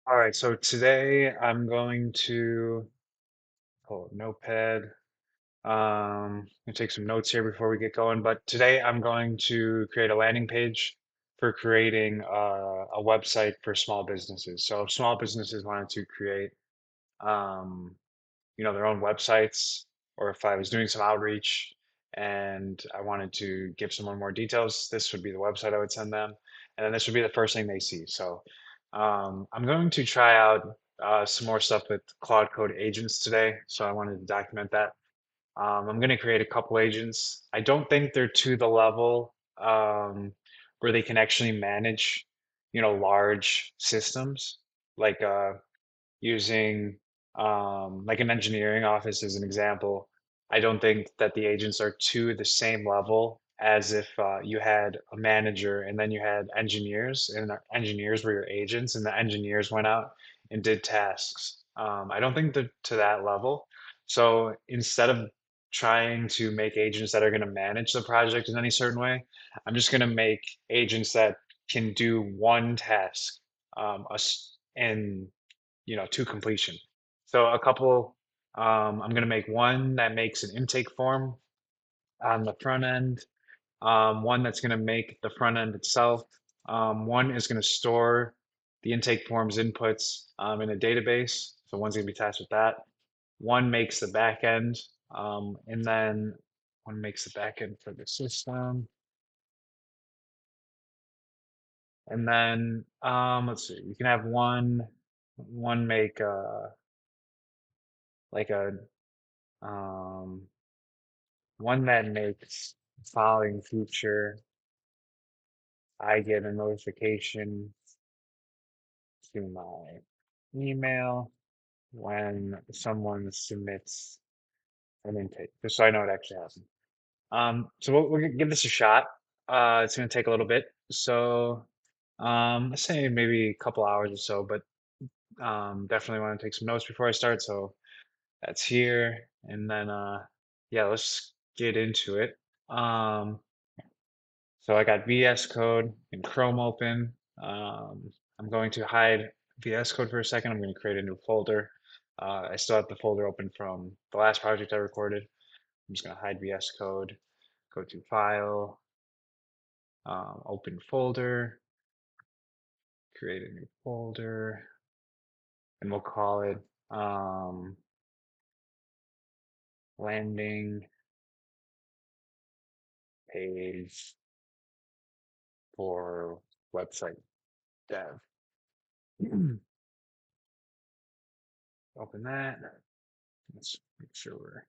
All right, so today I'm going to pull a notepad. I'm take some notes here before we get going, but today I'm going to create a landing page for creating a website for small businesses. So if small businesses wanted to create, um, their own websites, or if I was doing some outreach and I wanted to give someone more details, this would be the website I would send them, and then this would be the first thing they see. So I'm going to try out some more stuff with Claude Code agents today. So I wanted to document that. I'm going to create a couple agents. I don't think they're to the level where they can actually manage, large systems like using like an engineering office as an example. I don't think that the agents are to the same level as if you had a manager and then you had engineers, and the engineers were your agents, and the engineers went out and did tasks. I don't think they're to that level. So instead of trying to make agents that are going to manage the project in any certain way, I'm just going to make agents that can do one task, and to completion. So a couple, I'm going to make one that makes an intake form on the front end, one that's going to make the front end itself. One is going to store the intake form's inputs in a database. So one's going to be tasked with that. One makes the back end, and then one makes the back end for the system. And then let's see, you can have one make like a um, one that makes the following feature. I get a notification to my email when someone submits an intake, just so I know it actually happened. So we're gonna give this a shot. It's gonna take a little bit. So let's say maybe a couple hours or so, but definitely want to take some notes before I start. So that's here. And then yeah, let's get into it. Um, So I got VS Code and Chrome open. I'm going to hide VS Code for a second. I'm going to create a new folder. I still have the folder open from the last project I recorded. I'm just going to hide VS Code, go to File, open folder, create a new folder, and we'll call it um, landing page for website dev. Open that. Let's make sure we're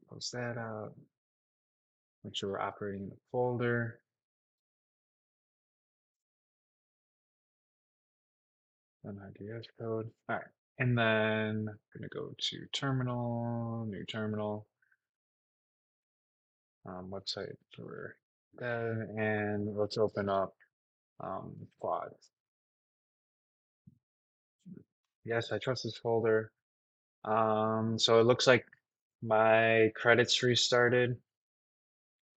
close that out. Make sure we're operating the folder. Then IDS code. All right. And then I'm gonna go to terminal, new terminal, website for that. And let's open up Claude. Yes, I trust this folder. So it looks like my credits restarted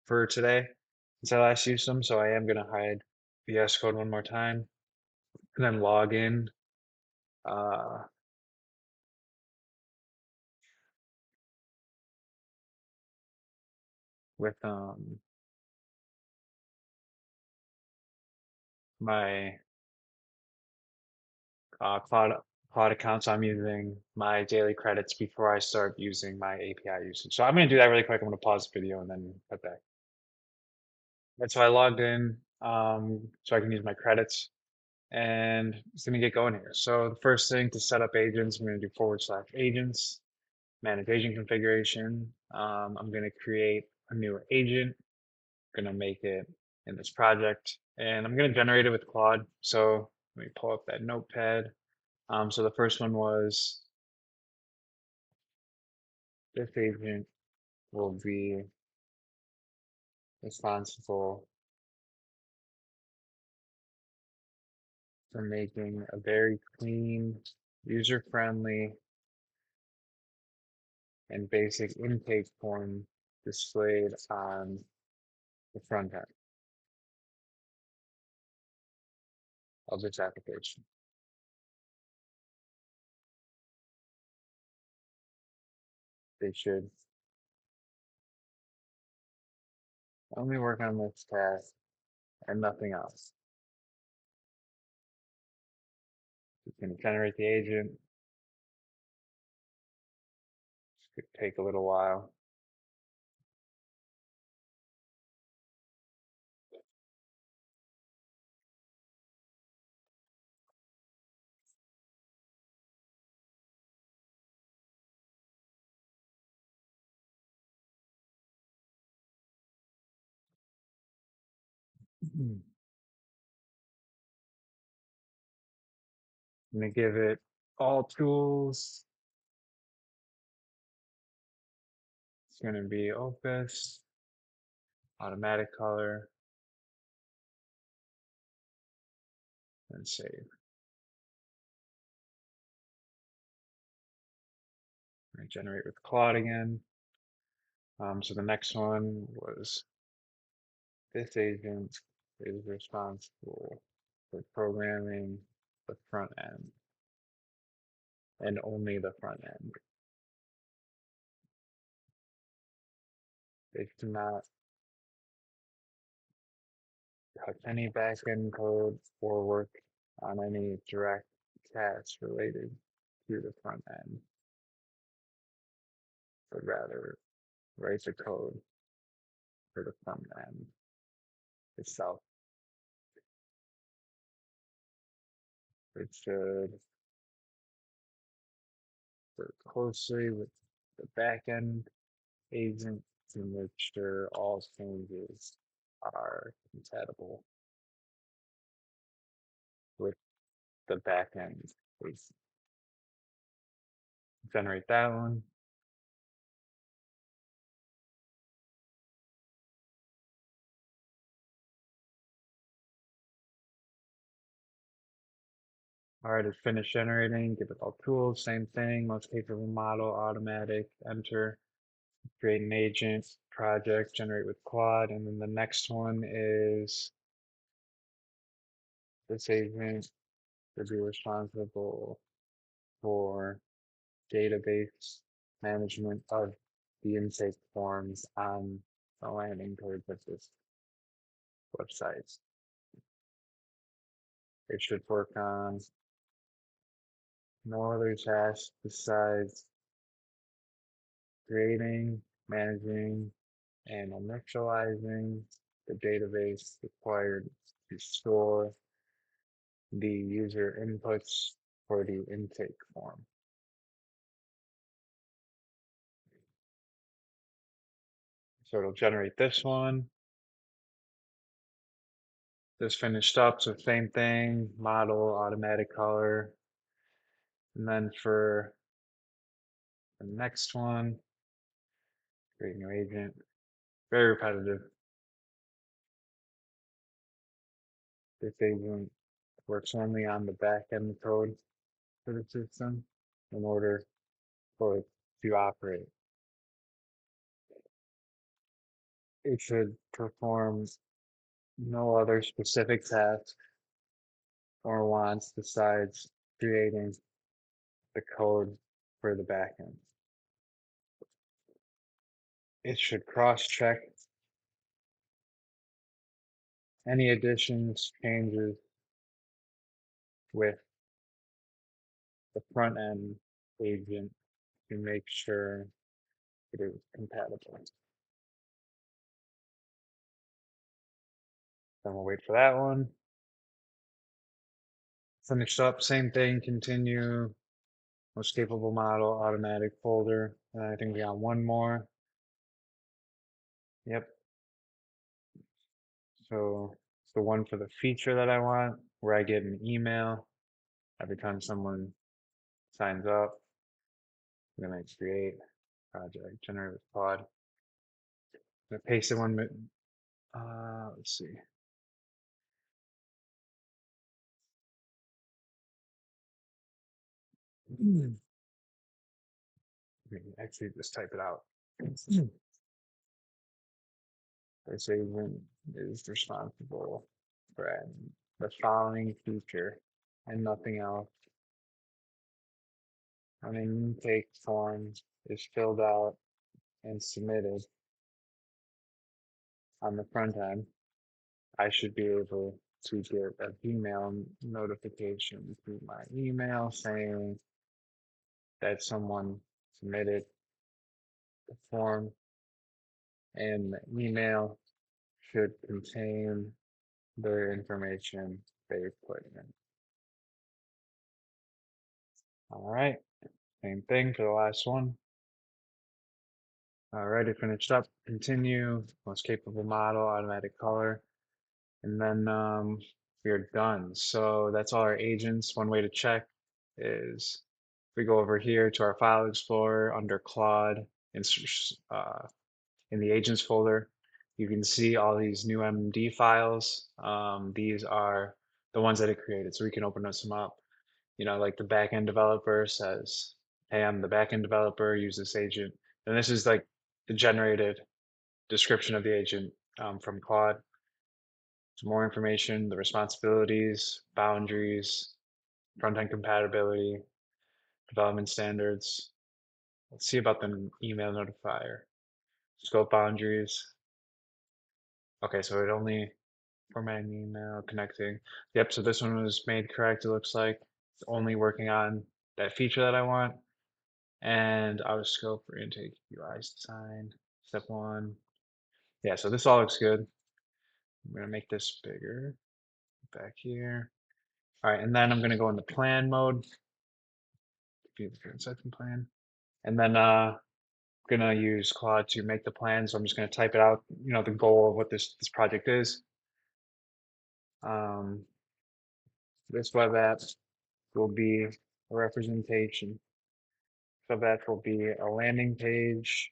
for today since I last used them. So I am gonna hide VS Code one more time and then log in. Uh, with my Claude account. So I'm using my daily credits before I start using my API usage. So I'm going to do that really quick. I'm going to pause the video and then put back. And so I logged in so I can use my credits, and it's going to get going here. So the first thing, to set up agents, I'm going to do /agents, manage agent configuration. I'm going to create a new agent. I'm going to make it in this project, and I'm going to generate it with Claude. So let me pull up that notepad. So the first one was, this agent will be responsible for making a very clean, user-friendly, and basic intake form displayed on the front end. of this application. They should only work on this task and nothing else. You can generate the agent. This could take a little while. I'm gonna give it all tools. It's gonna be Opus, automatic color, and save. I'm gonna generate with Claude again. So the next one was this agent is responsible for programming the front end and only the front end. They do not touch any backend code or work on any direct tasks related to the front end, but rather write the code for the front end itself. It should work closely with the backend agent to make sure all changes are compatible with the backend agent. Generate that one. All right, it's finished generating. Give it all tools, same thing. Most capable model, automatic, enter, create an agent, project, generate with Claude. And then the next one is this agent to be responsible for database management of the intake forms on the landing page of this website. It should work on no other tasks besides creating, managing, and initializing the database required to store the user inputs for the intake form. So it'll generate this one. This finished up, so same thing, model, automatic color. And then for the next one, create new agent. Very repetitive. This agent works only on the back end code for the system in order for it to operate. It should perform no other specific task or wants besides creating the code for the backend. It should cross-check any additions, changes with the front end agent to make sure it is compatible. Then we'll wait for that one. Finished up, same thing, continue. Most capable model, automatic folder. And I think we got one more. Yep. So it's the one for the feature that I want, where I get an email every time someone signs up. I'm gonna create project, generate with Claude. I'm gonna paste it one. Let's see. Actually, just type it out. This agent is responsible for adding the following feature and nothing else. An intake form is filled out and submitted on the front end, I should be able to get an email notification through my email saying that someone submitted the form, and the email should contain their information they put in. All right, same thing for the last one. Already finished up. Continue. Most capable model, automatic color. And then we're done. So that's all our agents. One way to check is we go over here to our file explorer under Claude in, in the agents folder. You can see all these new MD files. These are the ones that it created. So we can open some up. You know, like the backend developer says, hey, I'm the backend developer, use this agent. And this is like the generated description of the agent from Claude. Some more information, the responsibilities, boundaries, front-end compatibility, development standards. Let's see about the email notifier. Scope boundaries. Okay, so it only formatting email, connecting. Yep, so this one was made correct, it looks like. It's only working on that feature that I want. And auto scope for intake UI design. Step one. Yeah, so this all looks good. I'm gonna make this bigger back here. All right, and then I'm gonna go into plan mode, view the current section plan. And then gonna use Claude to make the plan. So I'm just gonna type it out, you know, the goal of what this project is. Um, this web app will be a representation. Web app will be a landing page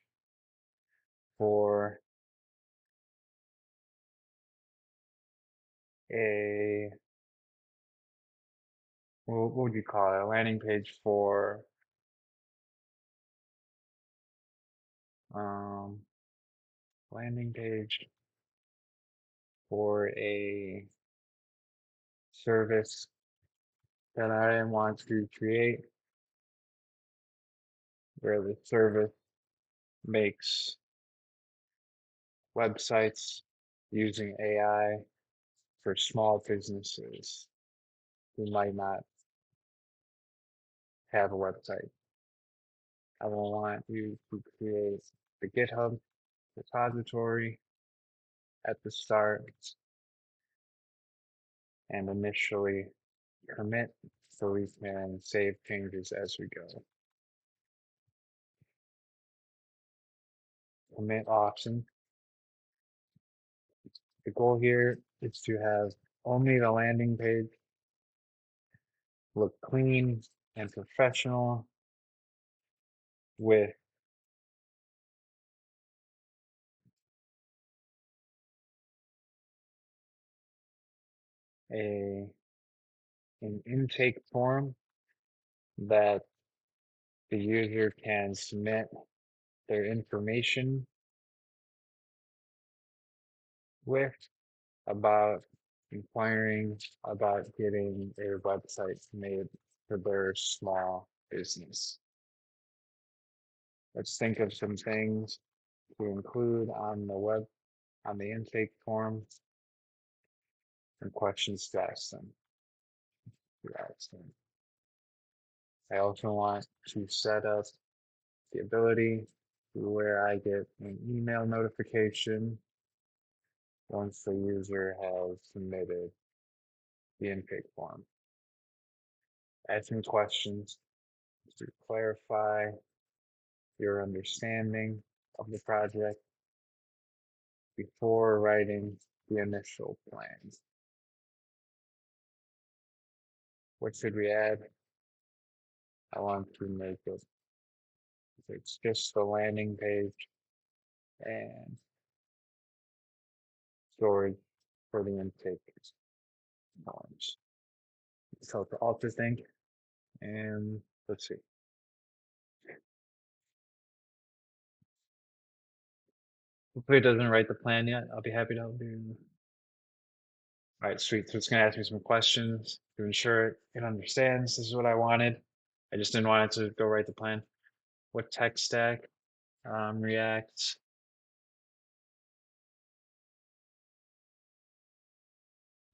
for a, what would you call it? A landing page for um, landing page for a service that I want to create, where the service makes websites using AI for small businesses who might not have a website. I will want you to create the GitHub repository at the start and initially commit so we can save changes as we go. Commit option. The goal here is to have only the landing page look clean and professional with a an intake form that the user can submit their information with about inquiring about getting a website made for their small business. Let's think of some things to include on the intake form and questions to ask them. I also want to set up the ability where I get an email notification once the user has submitted the intake form. Asking questions to clarify your understanding of the project before writing the initial plans. What should we add? I want to make it, it's just the landing page and storage for the intake forms. So to alter thing, and let's see. Hopefully it doesn't write the plan yet. I'll be happy to help you. All right, sweet. So it's going to ask me some questions to ensure it understands this is what I wanted. I just didn't want it to go write the plan. What tech stack? React.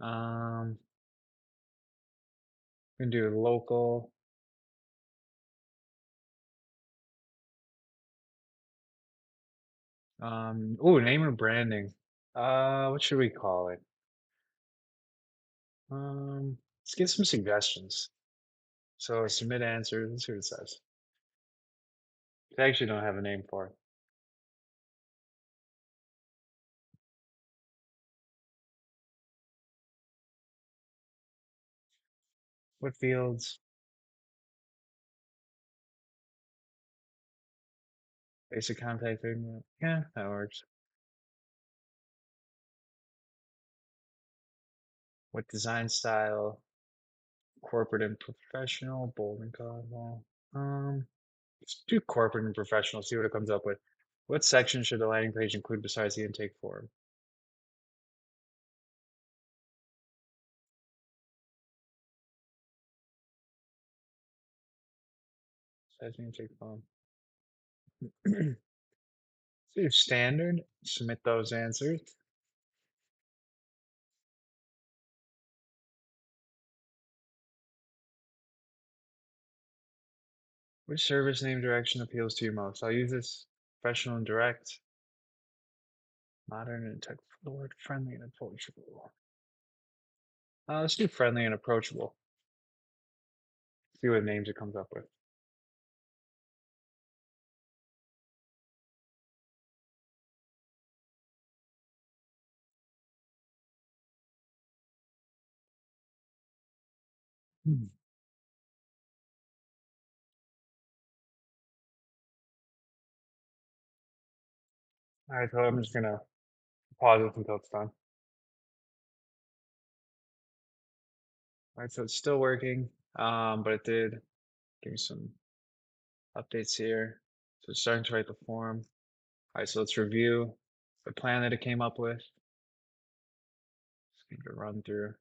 We can do local. Oh, name or branding. What should we call it? Let's get some suggestions. So submit answers. Let's see what it says. I actually don't have a name for it. What fields? Basic contact framework. Yeah, that works. What design style? Corporate and professional, bold and colorful. Let's do corporate and professional, see what it comes up with. What section should the landing page include besides the intake form? Besides the intake form. Do standard, submit those answers. Which service name direction appeals to you most? I'll use this professional and direct, modern and tech forward, friendly and approachable. Let's do friendly and approachable. See what names it comes up with. Hmm. All right, so I'm just gonna pause this until it's done. All right, so it's still working, but it did give me some updates here. So it's starting to write the form. All right, so let's review the plan that it came up with. Just need to run through.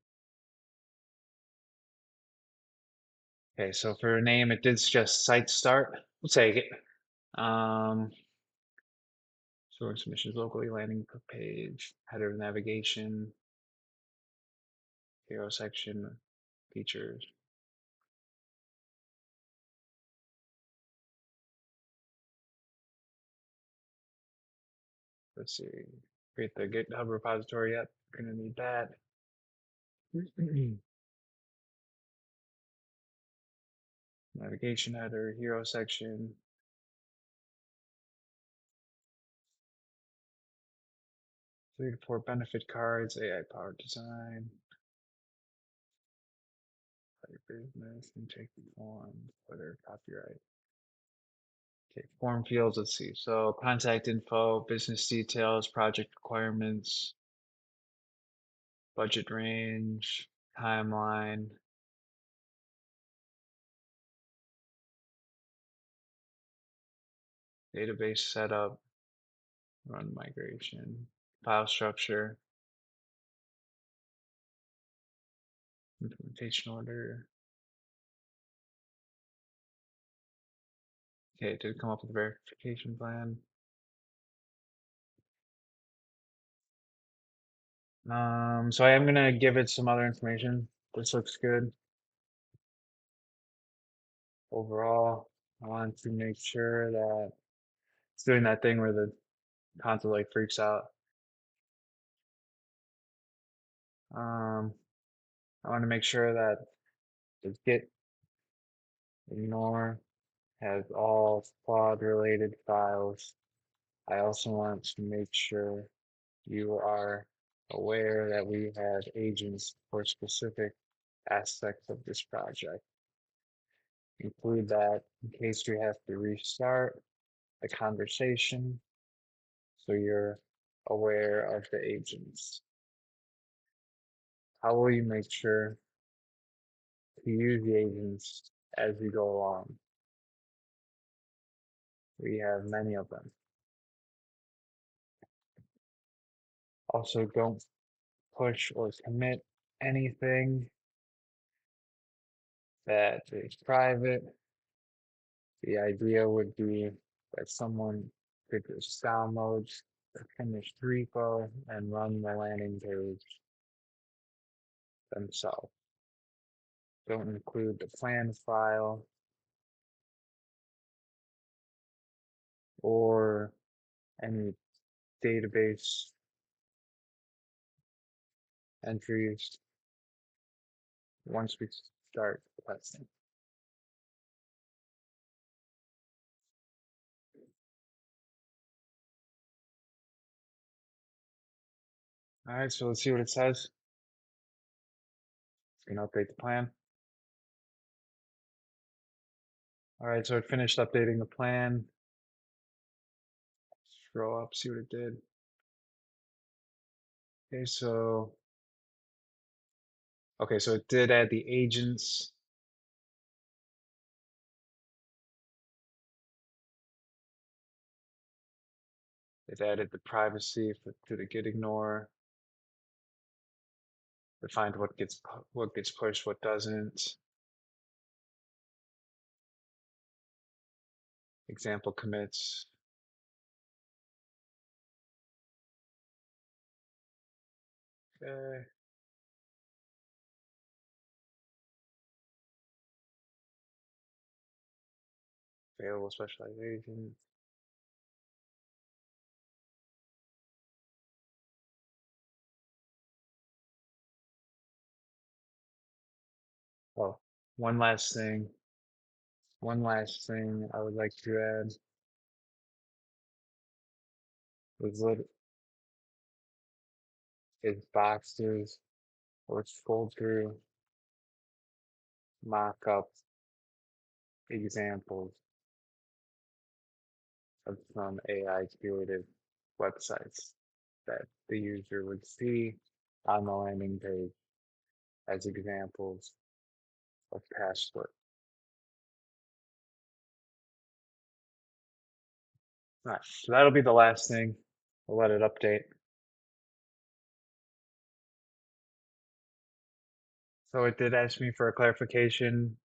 Okay, so for a name, it did suggest site start. We'll take it. Storing submissions locally, landing page, header navigation, hero section, features. Let's see. Create the GitHub repository yet. Gonna need that. Navigation header, hero section. 3 to 4 benefit cards, AI powered design, business, intake form, Twitter, copyright. Okay, form fields, let's see. So contact info, business details, project requirements, budget range, timeline, database setup, run migration, file structure, implementation order. Okay, it did come up with a verification plan. So I am gonna give it some other information. This looks good. Overall, I want to make sure that it's doing that thing where the console like freaks out. Um, I want to make sure that the git ignore has all Claude related files. I also want to make sure you are aware that we have agents for specific aspects of this project. Include that in case we have to restart the conversation so you're aware of the agents. How will you make sure to use the agents as we go along? We have many of them. Also, don't push or commit anything that is private. The idea would be that someone could just download the finished repo and run the landing page themselves. Don't include the plan file or any database entries once we start testing. All right, so let's see what it says. We can update the plan. All right, so it finished updating the plan. Scroll up, see what it did. Okay, so it did add the agents. It added the privacy to the git ignore. Defined what gets pushed, what doesn't. Example commits. Okay. Available specialization. Oh, one last thing. One last thing I would like to add is boxes or scroll through mock-up examples of some AI created websites that the user would see on the landing page as examples of past work. All right, so that'll be the last thing. We'll let it update. So it did ask me for a clarification.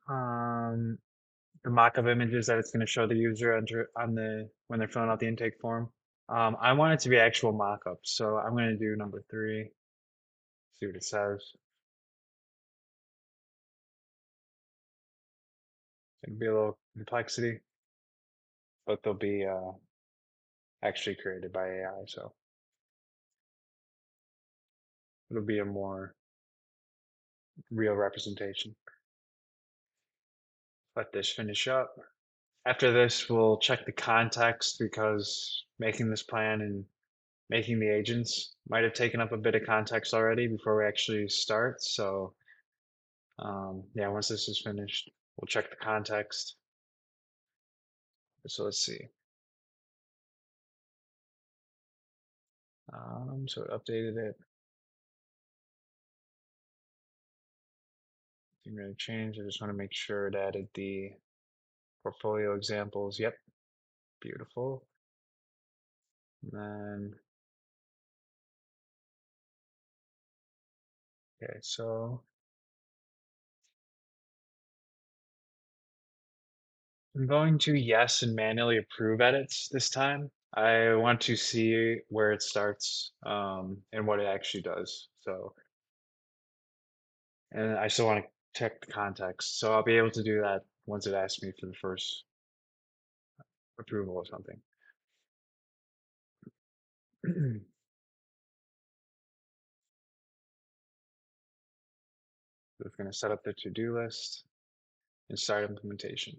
Um, the mock-up images that it's going to show the user on the when they're filling out the intake form. I want it to be actual mock-ups, so I'm going to do number 3. See what it says. It'll be a little complexity, but they'll be actually created by AI, so it'll be a more real representation. Let this finish up. After this, we'll check the context because making this plan and making the agents might have taken up a bit of context already before we actually start. So yeah, once this is finished, we'll check the context. So let's see. So it updated it. Didn't really change. I just want to make sure it added the portfolio examples. Yep, beautiful. And then, okay, so I'm going to yes and manually approve edits this time. I want to see where it starts and what it actually does. So, and I still want to check the context. So I'll be able to do that once it asks me for the first approval or something. So it's going to set up the to-do list and start implementation.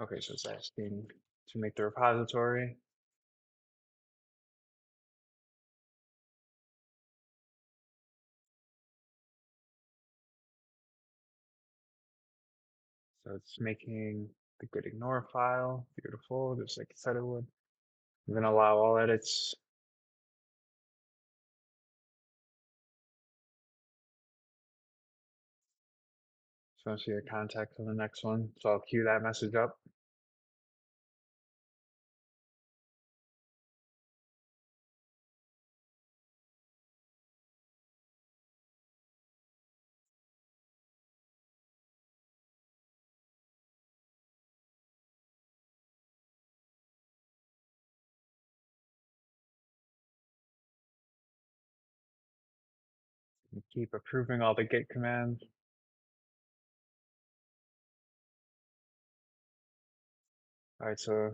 Okay, so it's asking to make the repository. So it's making the git ignore file. Beautiful, just like it said it would. I'm going to allow all edits. So I see a contact on the next one. So I'll queue that message up. Keep approving all the Git commands. All right, so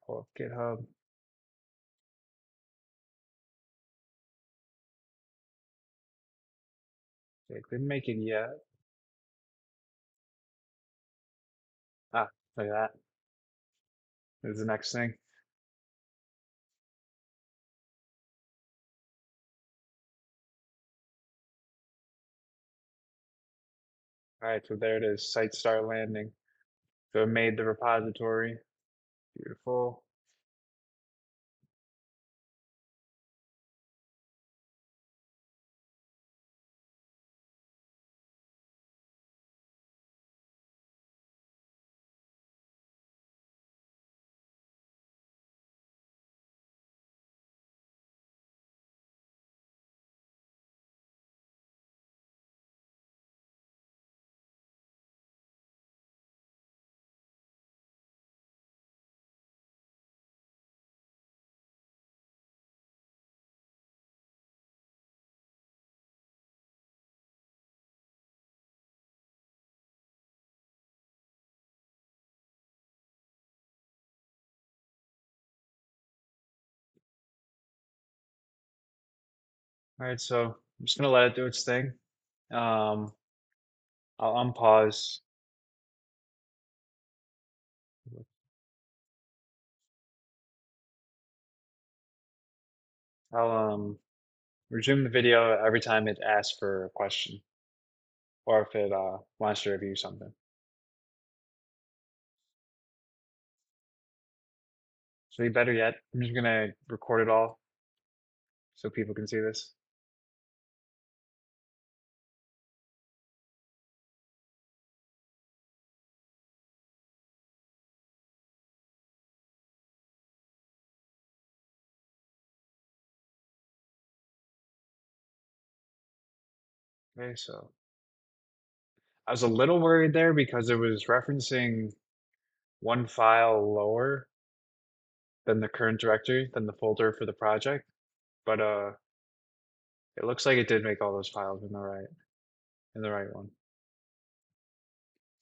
pull up GitHub. Okay, didn't make it yet. Ah, look at that. This is the next thing. All right, so there it is, site start landing. So it made the repository. Beautiful. All right, so I'm just gonna let it do its thing. Um, I'll unpause. I'll resume the video every time it asks for a question or if it wants to review something. So better yet, I'm just gonna record it all so people can see this. Okay, so I was a little worried there because it was referencing one file lower than the current directory, than the folder for the project. But it looks like it did make all those files in the right one.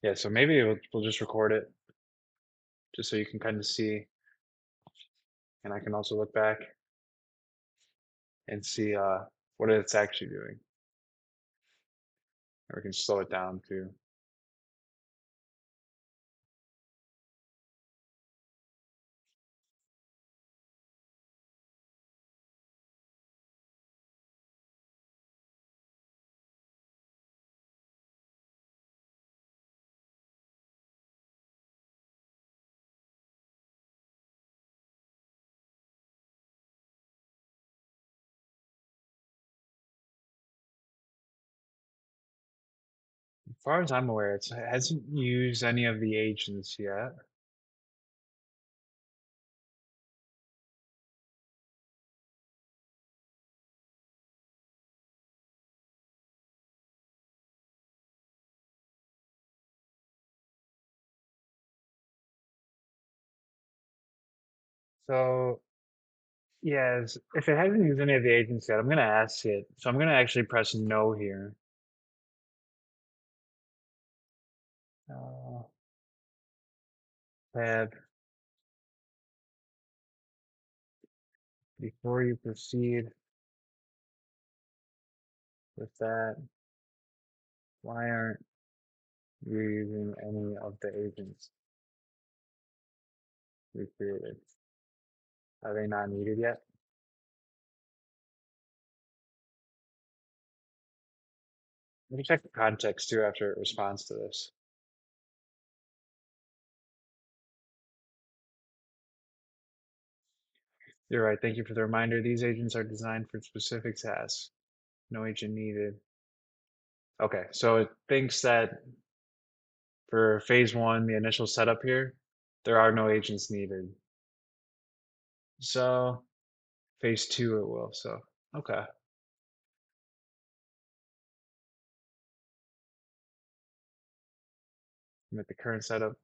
Yeah, so maybe we'll just record it just so you can kind of see, and I can also look back and see what it's actually doing. Or we can slow it down too. As far as I'm aware, it hasn't used any of the agents yet. So yes, if it hasn't used any of the agents yet, I'm gonna ask it. So I'm gonna actually press no here. Uh, tab before you proceed with that. Why aren't you using any of the agents we created? Are they not needed yet? Let me check the context too after it responds to this. You're right. Thank you for the reminder. These agents are designed for specific tasks. No agent needed. Okay, so it thinks that for phase one, the initial setup here, there are no agents needed. So phase two, it will. So, okay. I'm at the current setup.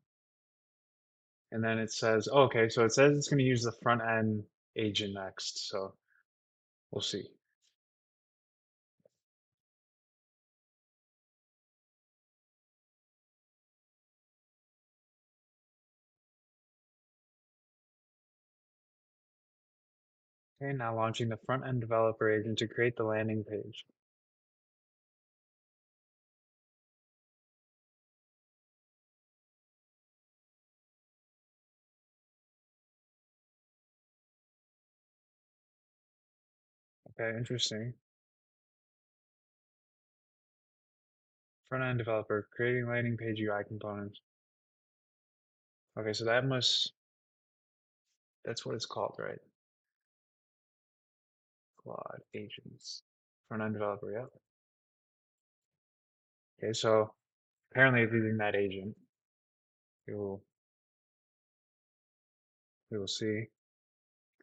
And then it says, oh, okay, so it says it's going to use the front end agent next. So we'll see. Okay, now launching the front-end developer agent to create the landing page. Okay, interesting. Front-end developer, creating landing page UI components. Okay, so that's what it's called, right? Claude agents. Front-end developer, yep. Okay, so apparently using that agent, we will, we will see.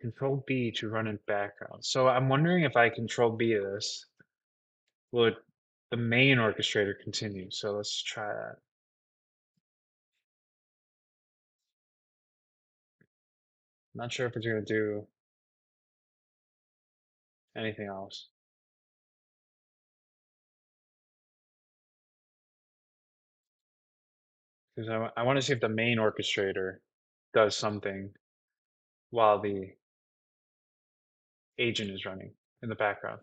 Control B to run in background. So I'm wondering if I control B this, would the main orchestrator continue? So let's try that. Not sure if it's going to do anything else. Because I want to see if the main orchestrator does something while the agent is running in the background.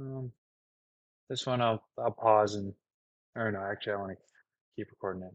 Um, this one I'll pause and, or no, actually I want to keep recording it.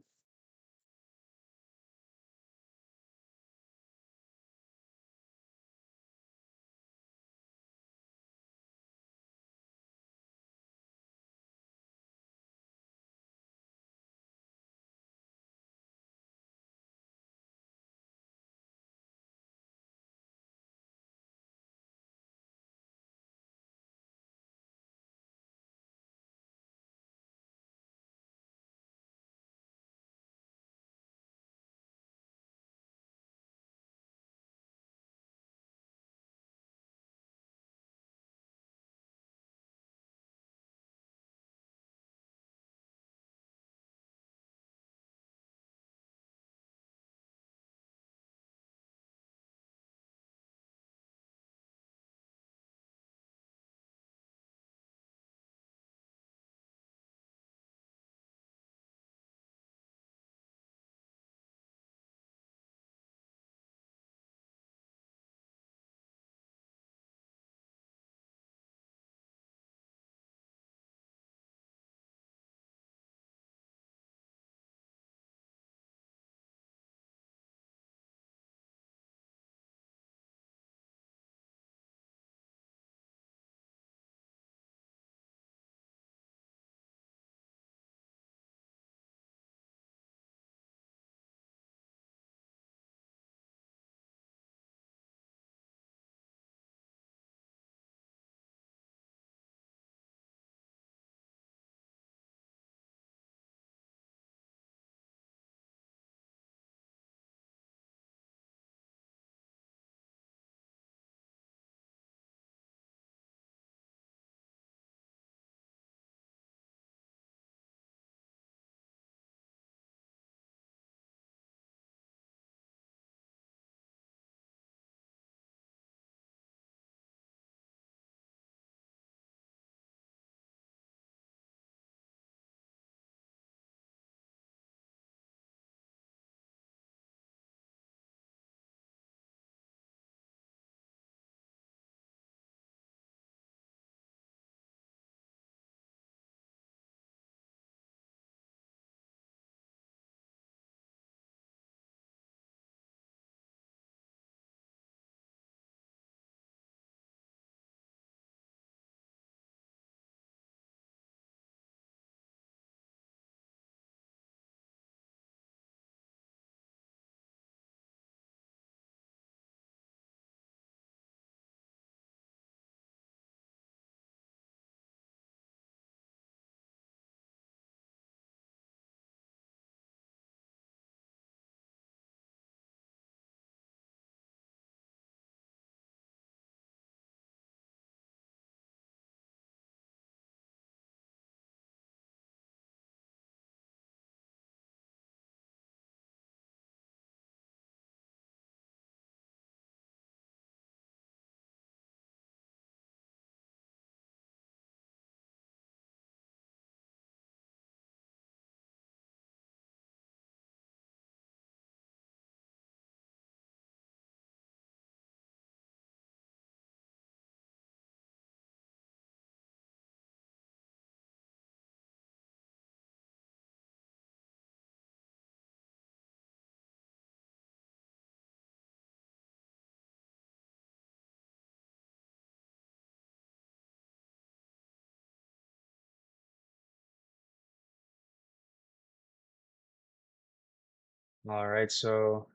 All right, so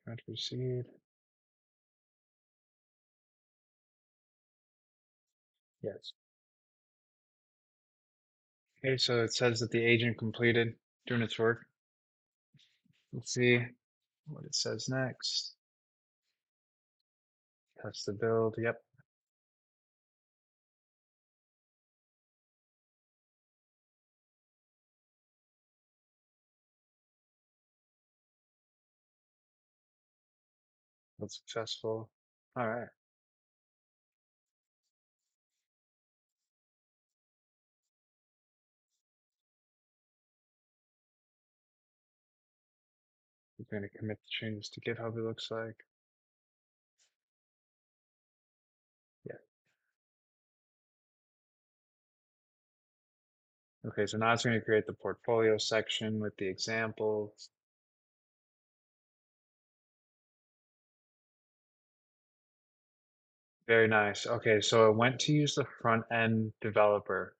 try to proceed. Yes. Okay, so it says that the agent completed doing its work. Let's see what it says next. Test the build. Yep, that's successful. All right, we're going to commit the changes to GitHub, it looks like. Yeah. Okay, so now it's going to create the portfolio section with the examples. Very nice. Okay, so it went to use the front end developer.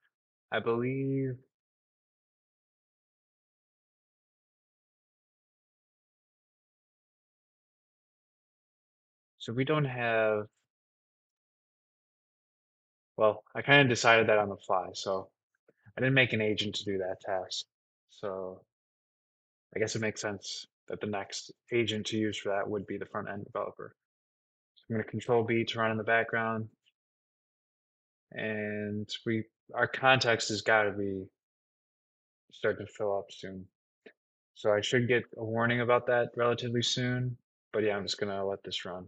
I believe, so we don't have, well, I kind of decided that on the fly, so I didn't make an agent to do that task. So I guess it makes sense that the next agent to use for that would be the front end developer. So I'm going to control B to run in the background, and our context has got to be starting to fill up soon. So I should get a warning about that relatively soon. But yeah, I'm just going to let this run.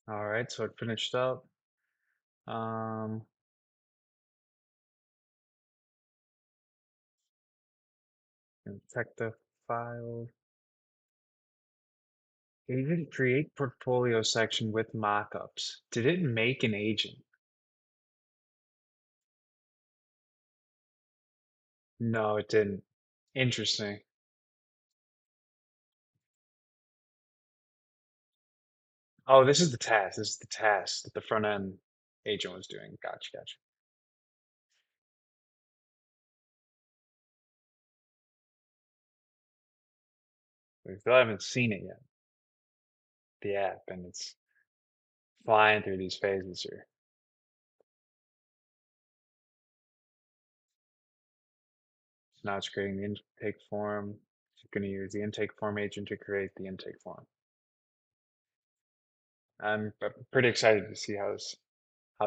All right, so it finished up. Um, check the file. Agent create portfolio section with mockups. Did it make an agent? No, it didn't. Interesting. Oh, this is the task. This is the task that the front end agent was doing. Gotcha, gotcha. We still haven't seen it yet, the app, and it's flying through these phases here. So now it's creating the intake form. It's going to use the intake form agent to create the intake form. I'm pretty excited to see how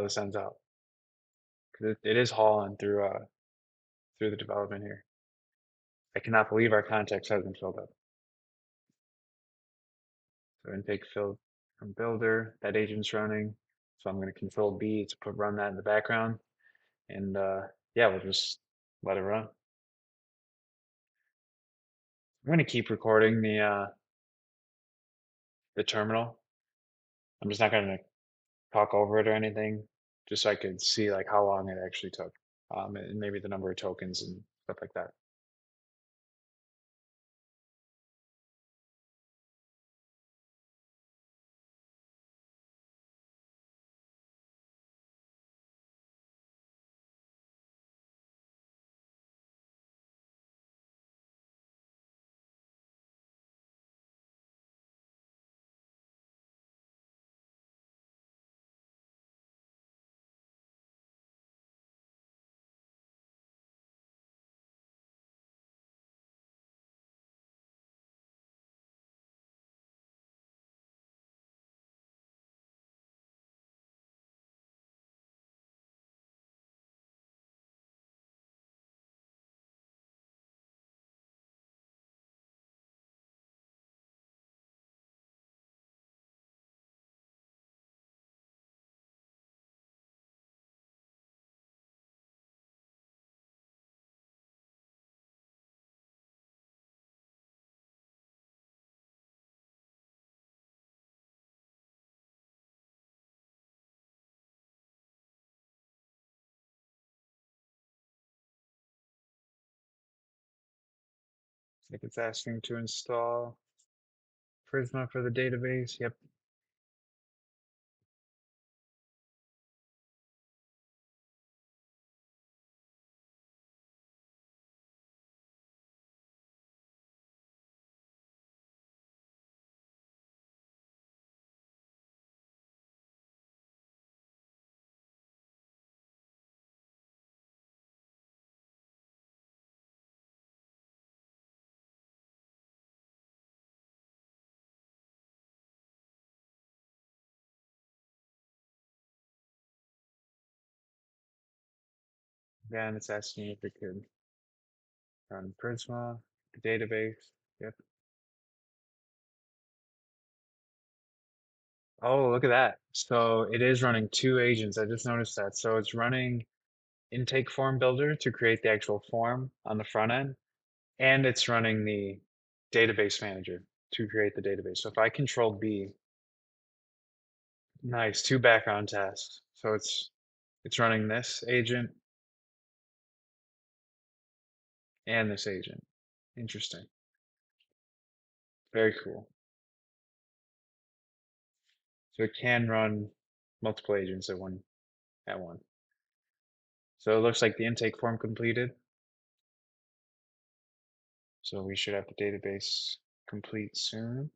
this ends out because it is hauling through the development here. I cannot believe our context hasn't filled up. So intake filled from builder, that agent's running. So I'm going to control B to run that in the background. And yeah, we'll just let it run. I'm going to keep recording the terminal. I'm just not going to talk over it or anything, just so I could see like how long it actually took, and maybe the number of tokens and stuff like that. Like it's asking to install Prisma for the database. Yep. Then it's asking if it could run Prisma, the database. Yep. Oh, look at that. So it is running two agents. I just noticed that. So it's running intake form builder to create the actual form on the front end, and it's running the database manager to create the database. So if I control B, nice, two background tasks. So it's running this agent and this agent. Interesting. Very cool. So it can run multiple agents at one. So it looks like the intake form completed. So we should have the database complete soon.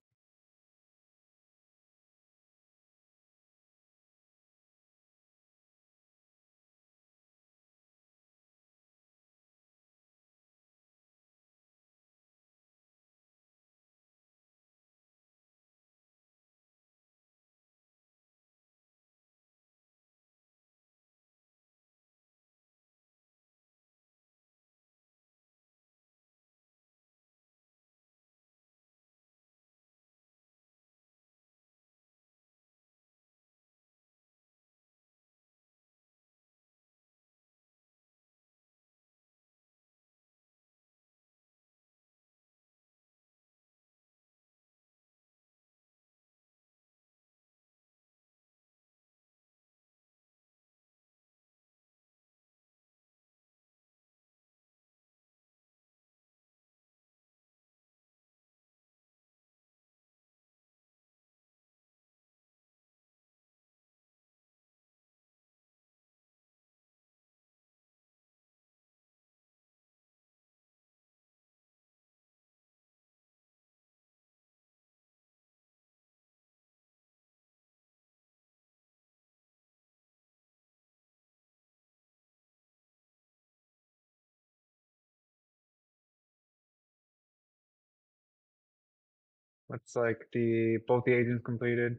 Looks like the both the agents completed.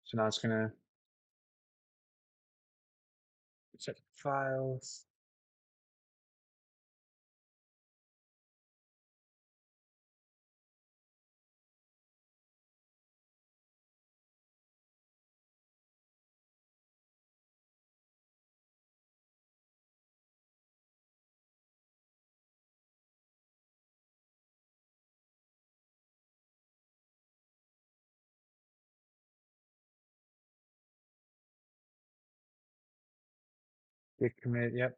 So now it's gonna set files, git commit. Yep.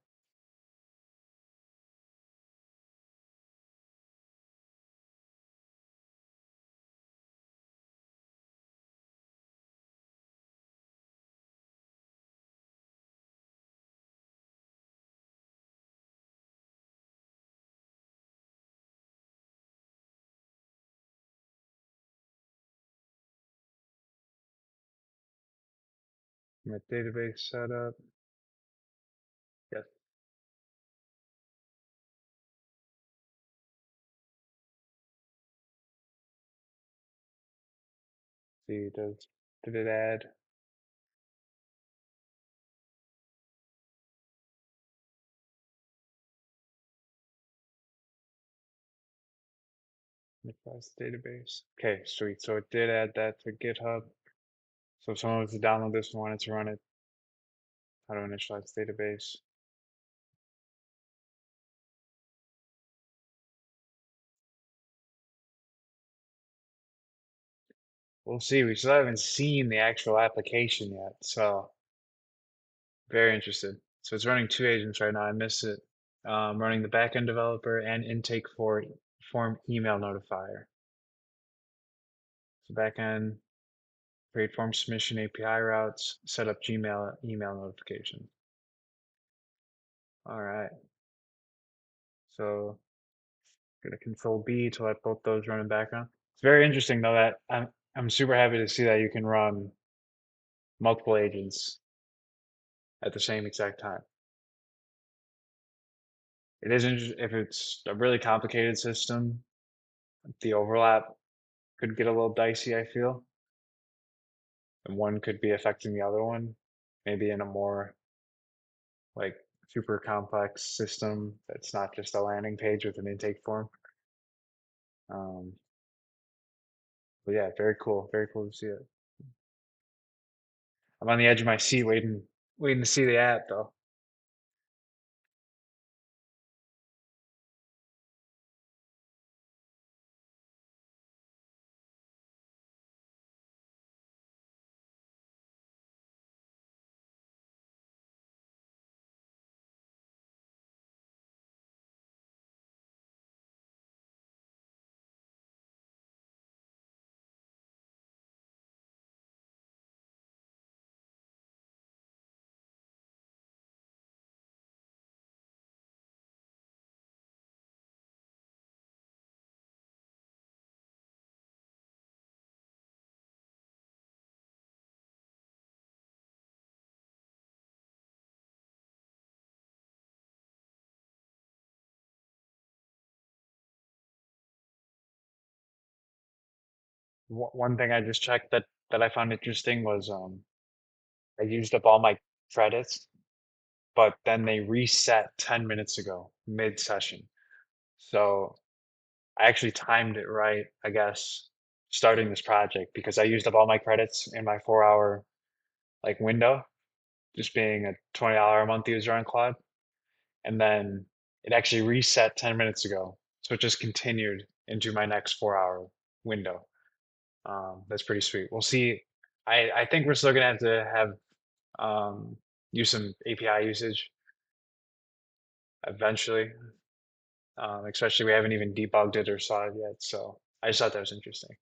Commit database setup. Yes. See, did it add? Request database. Okay, sweet. So it did add that to GitHub. So if someone was to download this and wanted to run it, how to initialize database. We'll see. We still haven't seen the actual application yet, so very interested. So it's running two agents right now. I missed it. Running the backend developer and intake for form email notifier. So backend, create form submission API routes, set up Gmail email notification. All right. So gonna control B to let both those run in background. It's very interesting though that I'm super happy to see that you can run multiple agents at the same exact time. It is interesting if it's a really complicated system, the overlap could get a little dicey, I feel. And one could be affecting the other one, maybe in a more like super complex system that's not just a landing page with an intake form. Um, but yeah, very cool to see it. I'm on the edge of my seat waiting to see the app though. One thing I just checked that I found interesting was I used up all my credits, but then they reset 10 minutes ago, mid-session. So I actually timed it right, I guess, starting this project because I used up all my credits in my 4 hour like window, just being a $20 a month user on Claude. And then it actually reset 10 minutes ago. So it just continued into my next 4 hour window. That's pretty sweet. We'll see. I think we're still gonna have to have use some API usage eventually. Especially we haven't even debugged it or saw it yet. So I just thought that was interesting.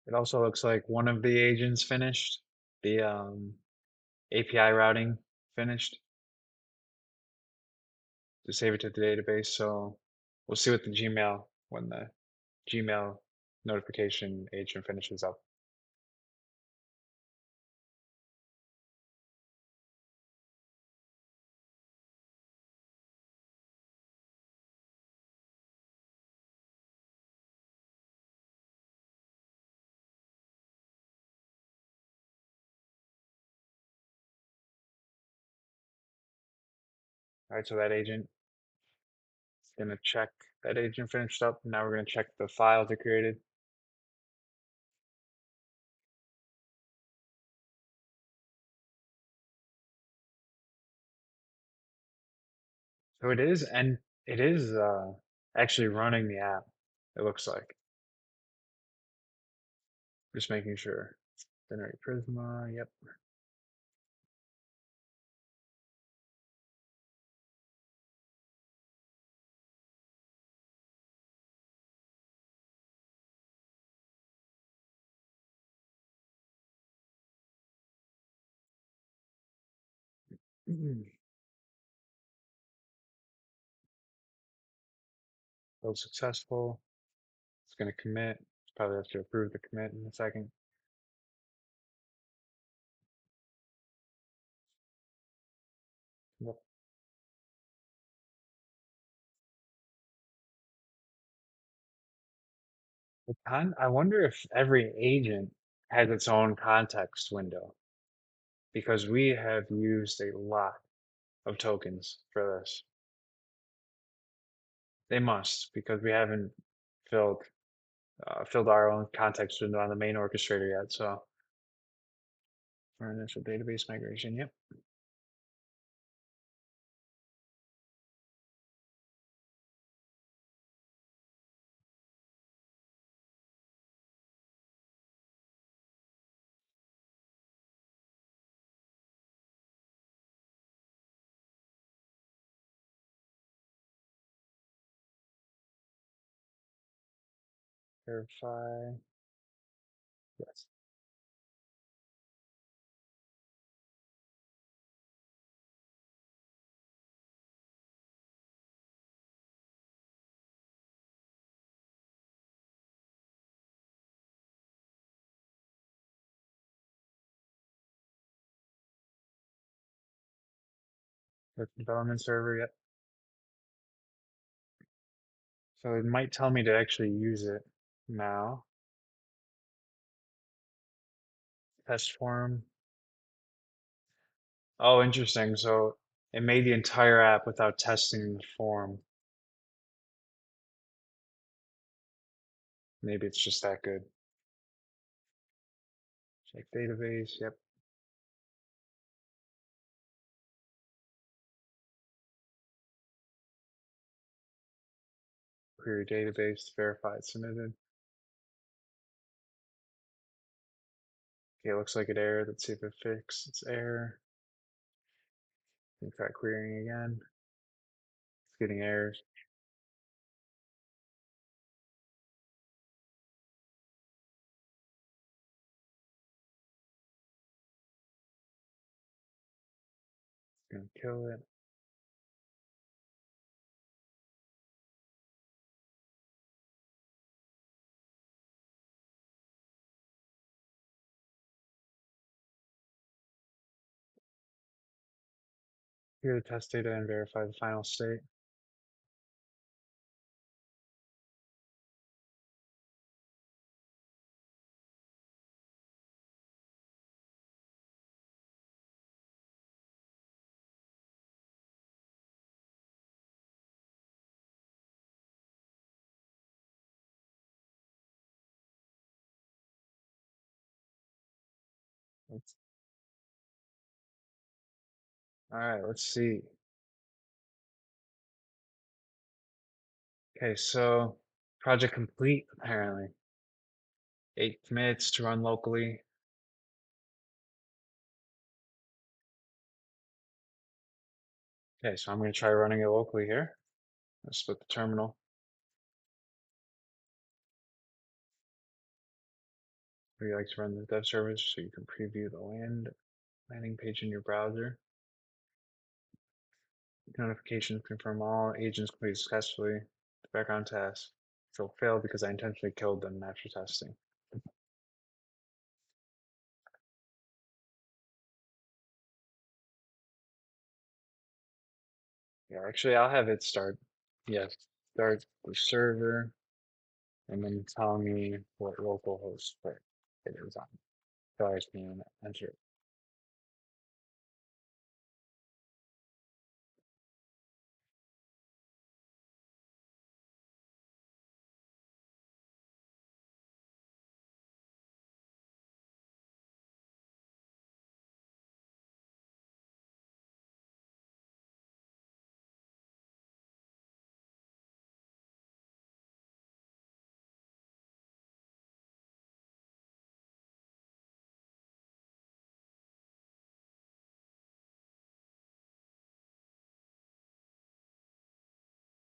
It also looks like one of the agents finished, the API routing finished. to save it to the database. So we'll see what the Gmail when the Gmail notification agent finishes up. All right, so that agent is gonna check that agent finished up. Now we're gonna check the files it created. So it is, and it is actually running the app. It looks like. Just making sure. Generate Prisma. Yep. So successful. It's gonna commit. Probably have to approve the commit in a second. Yep. I wonder if every agent has its own context window because we have used a lot of tokens for this. They must because we haven't filled filled our own context window on the main orchestrator yet. So for initial database migration, yep. Verify. Yes. The development server, yep. So it might tell me to actually use it now. Test form. Oh, interesting. So it made the entire app without testing the form. Maybe it's just that good. Check database. Yep. Query database. Verified. Submitted. Okay, it looks like it errored. Let's see if it fixed its error. Try querying again. It's getting errors. It's gonna kill it. Here, the test data and verify the final state. Let's, all right, let's see. Okay, so project complete apparently. 8 commits to run locally. Okay, so I'm gonna try running it locally here. Let's split the terminal. We like to run the dev service so you can preview the landing page in your browser. Notification confirm all agents complete successfully. The background test. So failed because I intentionally killed them after testing. Yeah, actually, I'll have it start. Yes, start the server and then tell me what localhost port it is on. So I can enter it.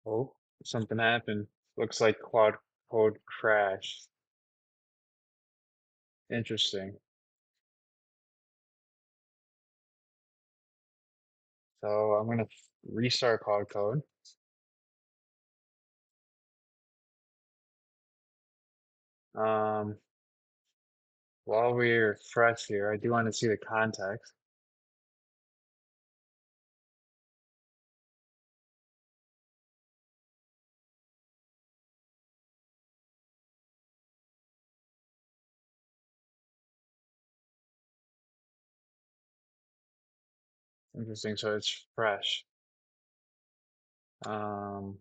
Oh, something happened. Looks like Claude code crashed. Interesting. So I'm gonna restart Claude code. Um, while we're fresh here, I do want to see the context. Interesting. So it's fresh. Um,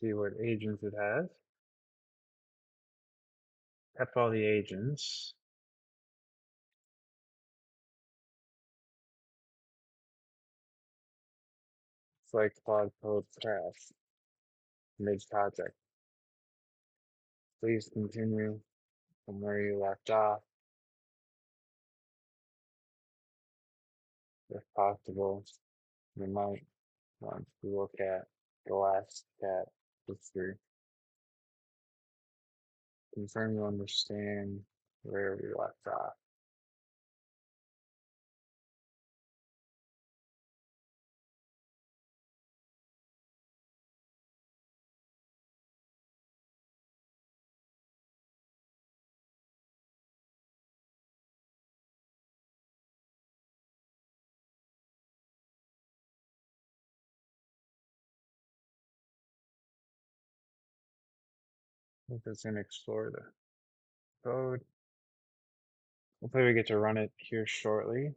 see what agents it has. Kept all the agents. It's like Claude code crash mid project. Please continue from where you left off, if possible. You might want to look at the last cat history. Confirm you understand where we left off. I think it's gonna explore the code. Hopefully we get to run it here shortly.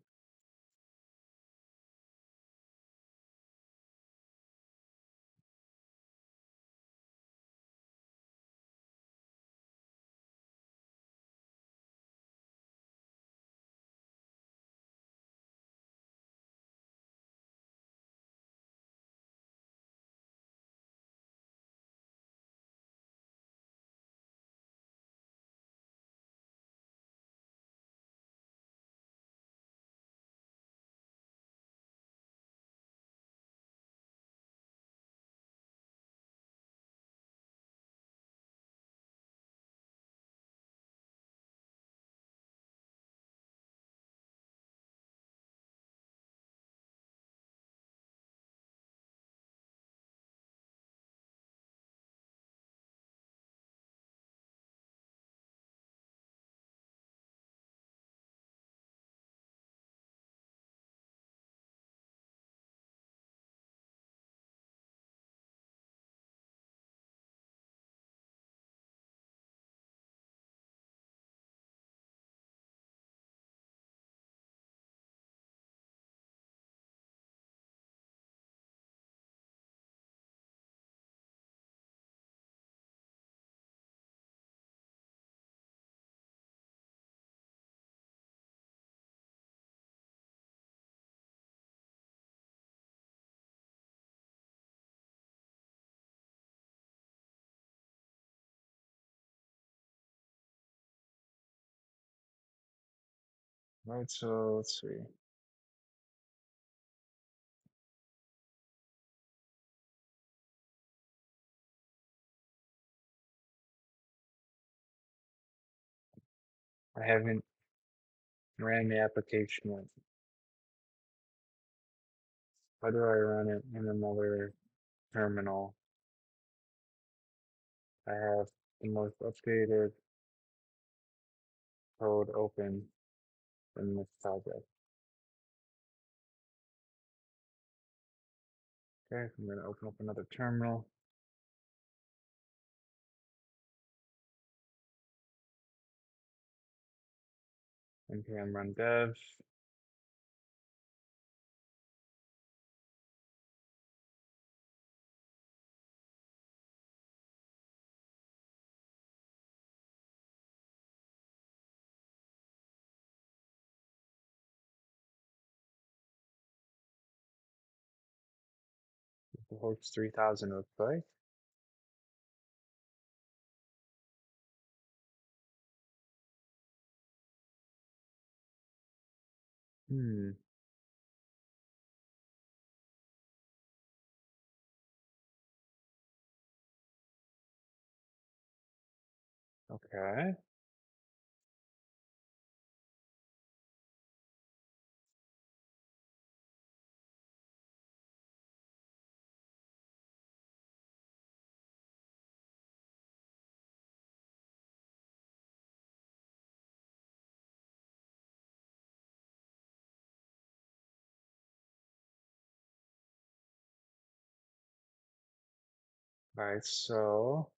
Right, so let's see. I haven't ran the application yet. How do I run it in another terminal? I have the most updated code open in this project. Okay, I'm going to open up another terminal. npm run dev. The host 3000 looks like. Hmm, okay. All right, so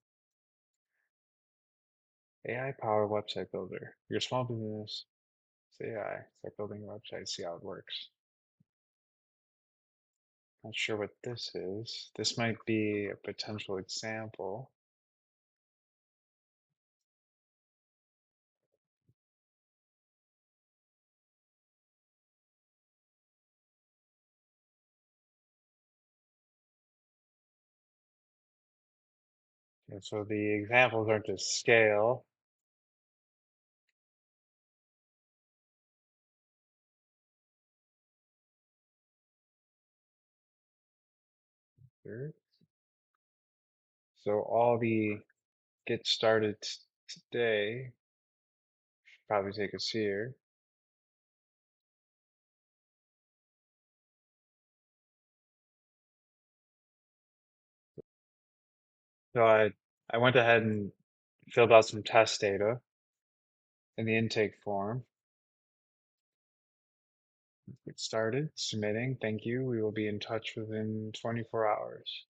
AI powered website builder. Your small business, it's AI. Start building a website, see how it works. Not sure what this is. This might be a potential example. And so the examples are to scale. Sure. So all the get started today should probably take us here. So I went ahead and filled out some test data in the intake form. Get started submitting. Thank you. We will be in touch within 24 hours.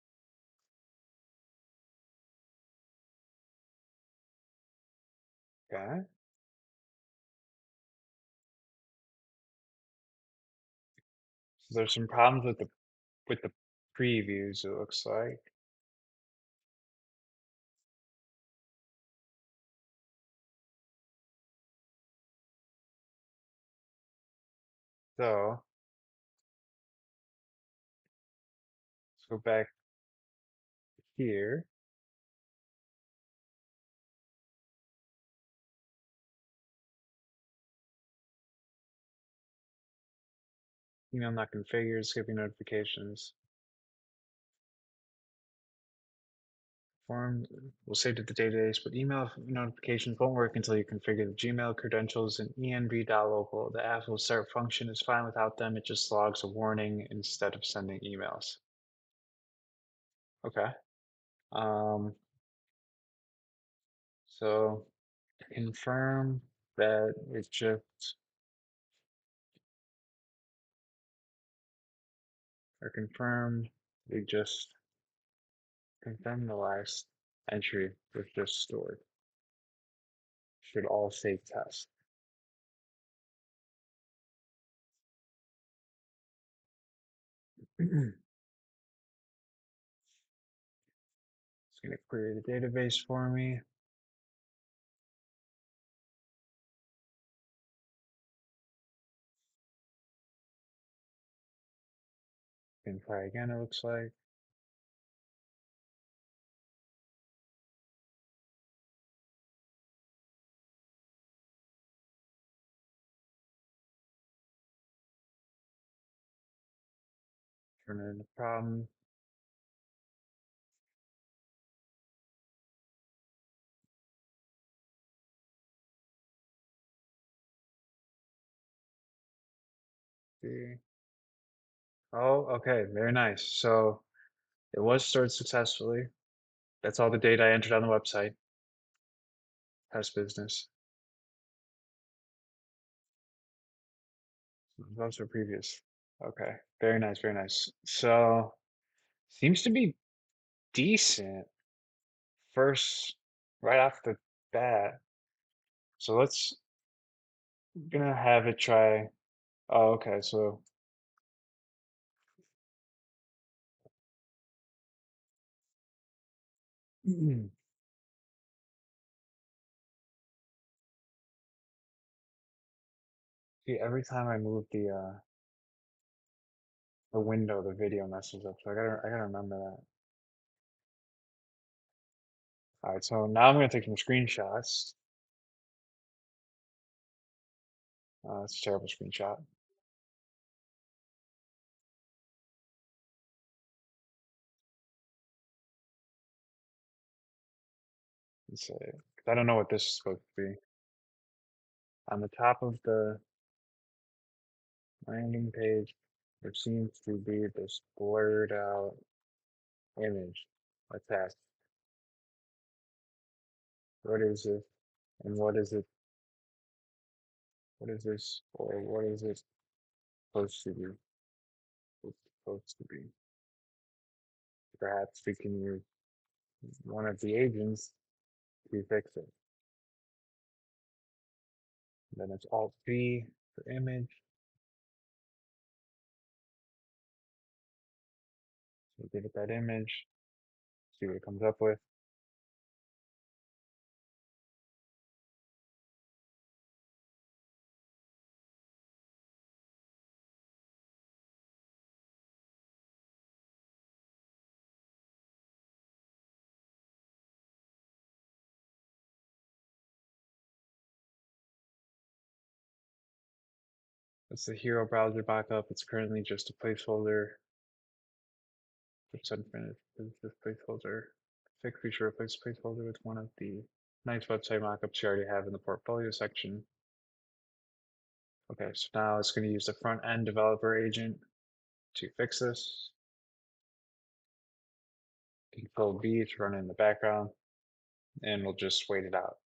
Okay. So there's some problems with the previews, it looks like. So let's go back here. Email not configured, skipping notifications. Form will save to the database, but email notifications won't work until you configure the Gmail credentials in env.local. The app will start function is fine without them. It just logs a warning instead of sending emails. Okay. Um, so confirm that it just or confirm they just confirm the last entry was just stored. Should all save test. It's gonna query the database for me. Can try again, it looks like. Turn in the problem. see. Oh, okay, very nice. So it was stored successfully. That's all the data I entered on the website. Test business. Those were previous. Okay, very nice, very nice. So seems to be decent first right off the bat. So let's gonna have it try. Oh, okay. So see, every time I move the window, the video messes up. So I gotta remember that. All right. So now I'm gonna take some screenshots. It's a terrible screenshot. Let's say, 'cause I don't know what this is supposed to be. On the top of the landing page, there seems to be this blurred out image. What's that? What is it? And what is it? What is this? Or what is it supposed to be? It's supposed to be. Perhaps we can use one of the agents to fix it. Then it's Alt V for image. So give it that image, see what it comes up with. It's the hero browser backup. It's currently just a placeholder. It's unfinished. It's this placeholder. Fix feature replace placeholder with one of the nice website mockups you already have in the portfolio section. Okay, so now it's going to use the front end developer agent to fix this. Control V to run in the background, and we'll just wait it out.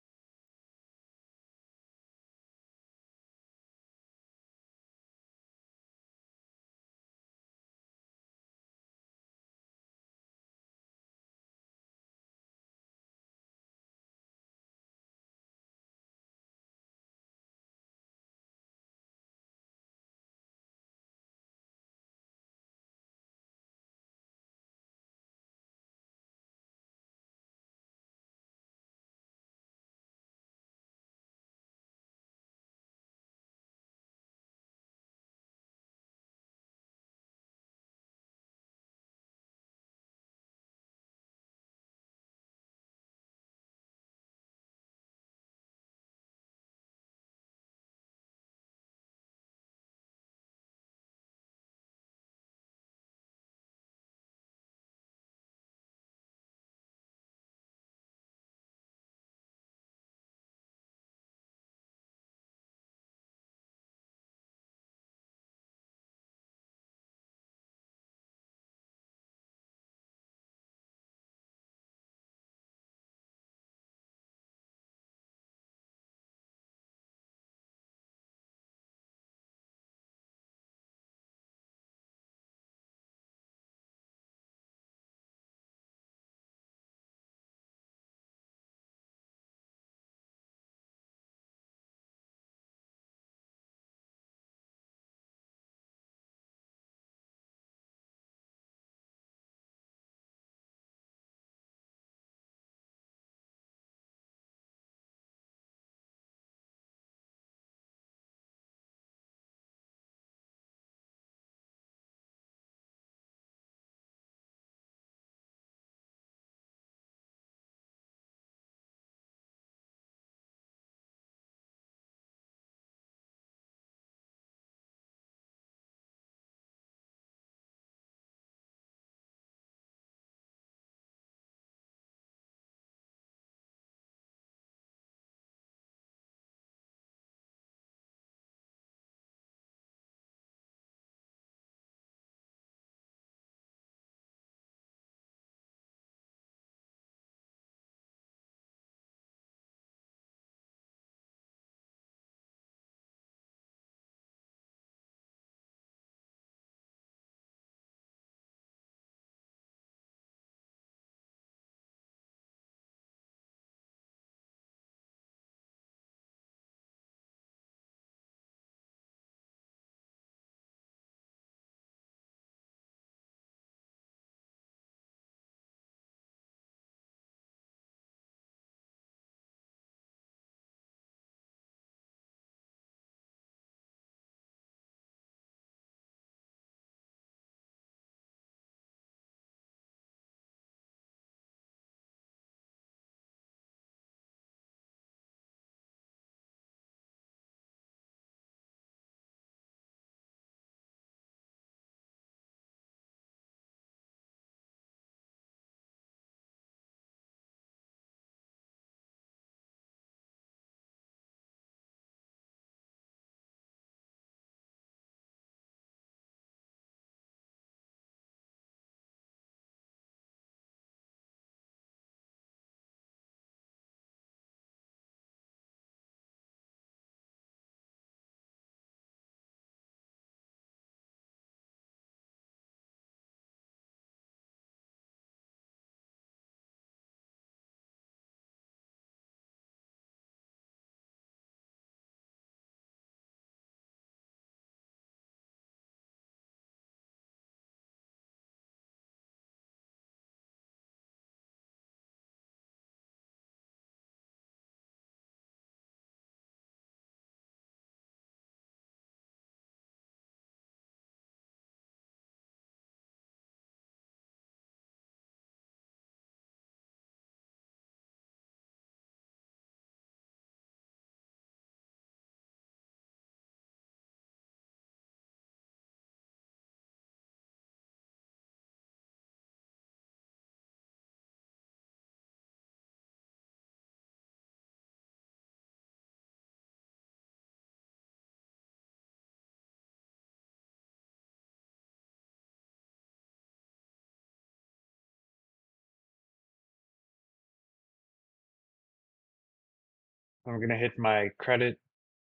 I'm gonna hit my credit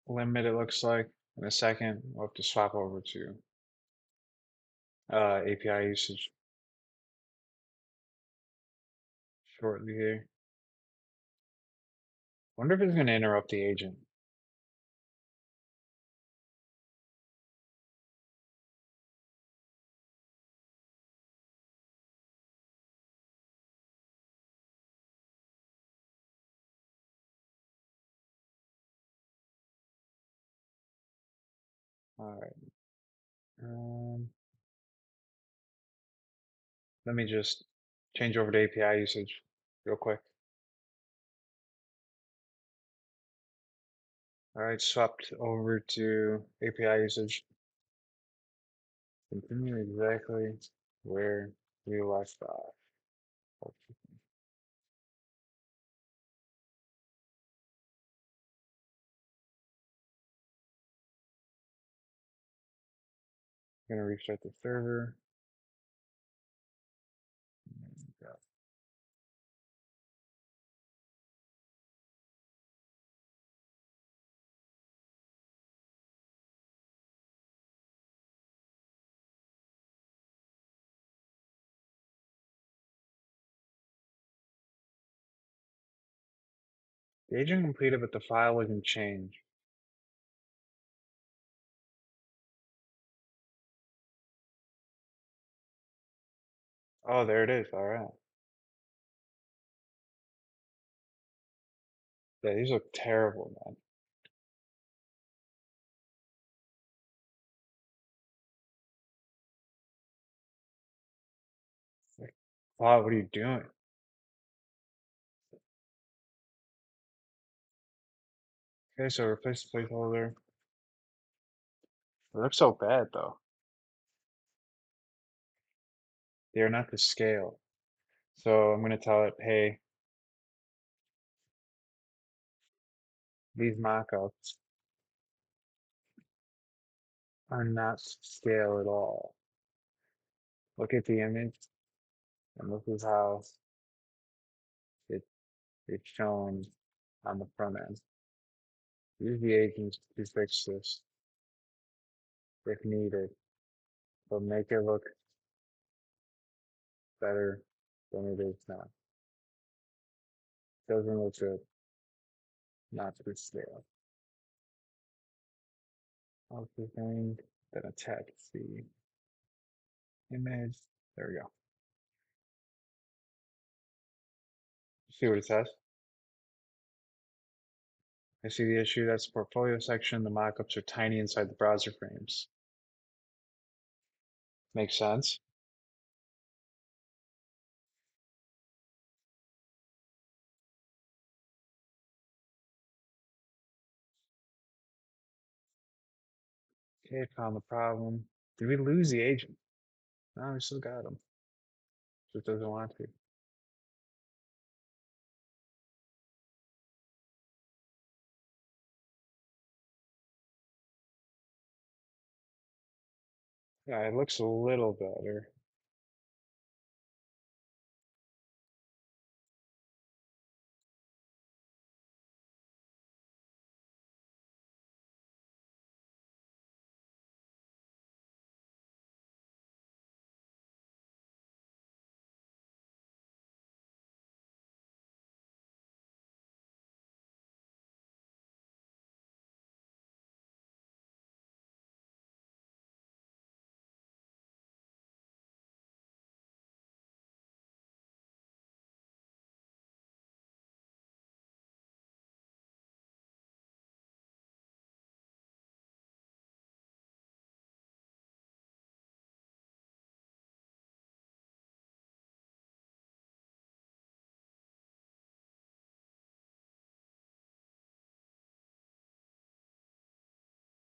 limit, it looks like, in a second. We'll have to swap over to API usage shortly here. Wonder if it's gonna interrupt the agent. All right. Um, Let me just change over to API usage real quick. All right, swapped over to API usage. Continue exactly where we left off. I'm gonna restart the server. The agent completed, but the file wasn't changed. Oh, there it is. All right. Yeah, these look terrible, man. Like, wow, what are you doing? Okay, so replace the placeholder. It looks so bad though. They are not to scale. So I'm gonna tell it, hey, these mockups are not to scale at all. Look at the image, and this is how it, it's shown on the front end. Use the agents to fix this if needed, but make it look better than it is now. Doesn't look good, not to scale. Also thing, then attach the image. There we go. See what it says? I see the issue. That's the portfolio section. The mockups are tiny inside the browser frames. Makes sense. Okay, found the problem. Did we lose the agent? No, we still got him. Just doesn't want to. Yeah, it looks a little better.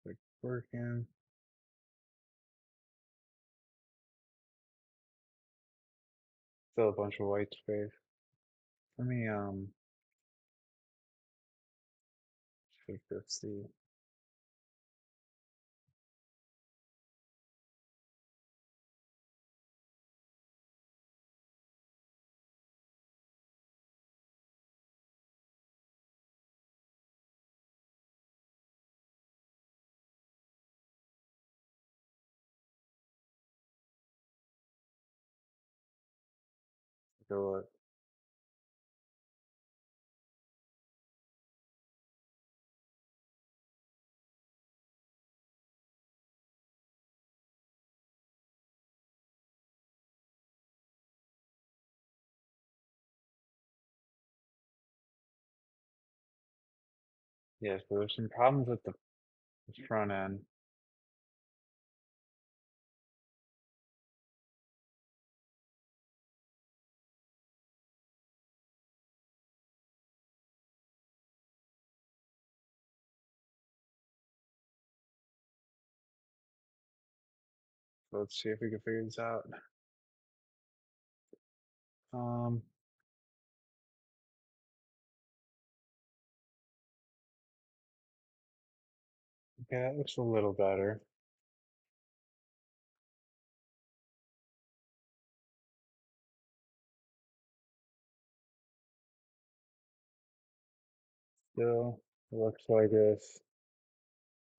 Like working. Still a bunch of white space. Let me check this. See. take a look. Yeah, so there's some problems with the front end. So let's see if we can figure this out. Um, okay, that looks a little better. Still, it looks like this.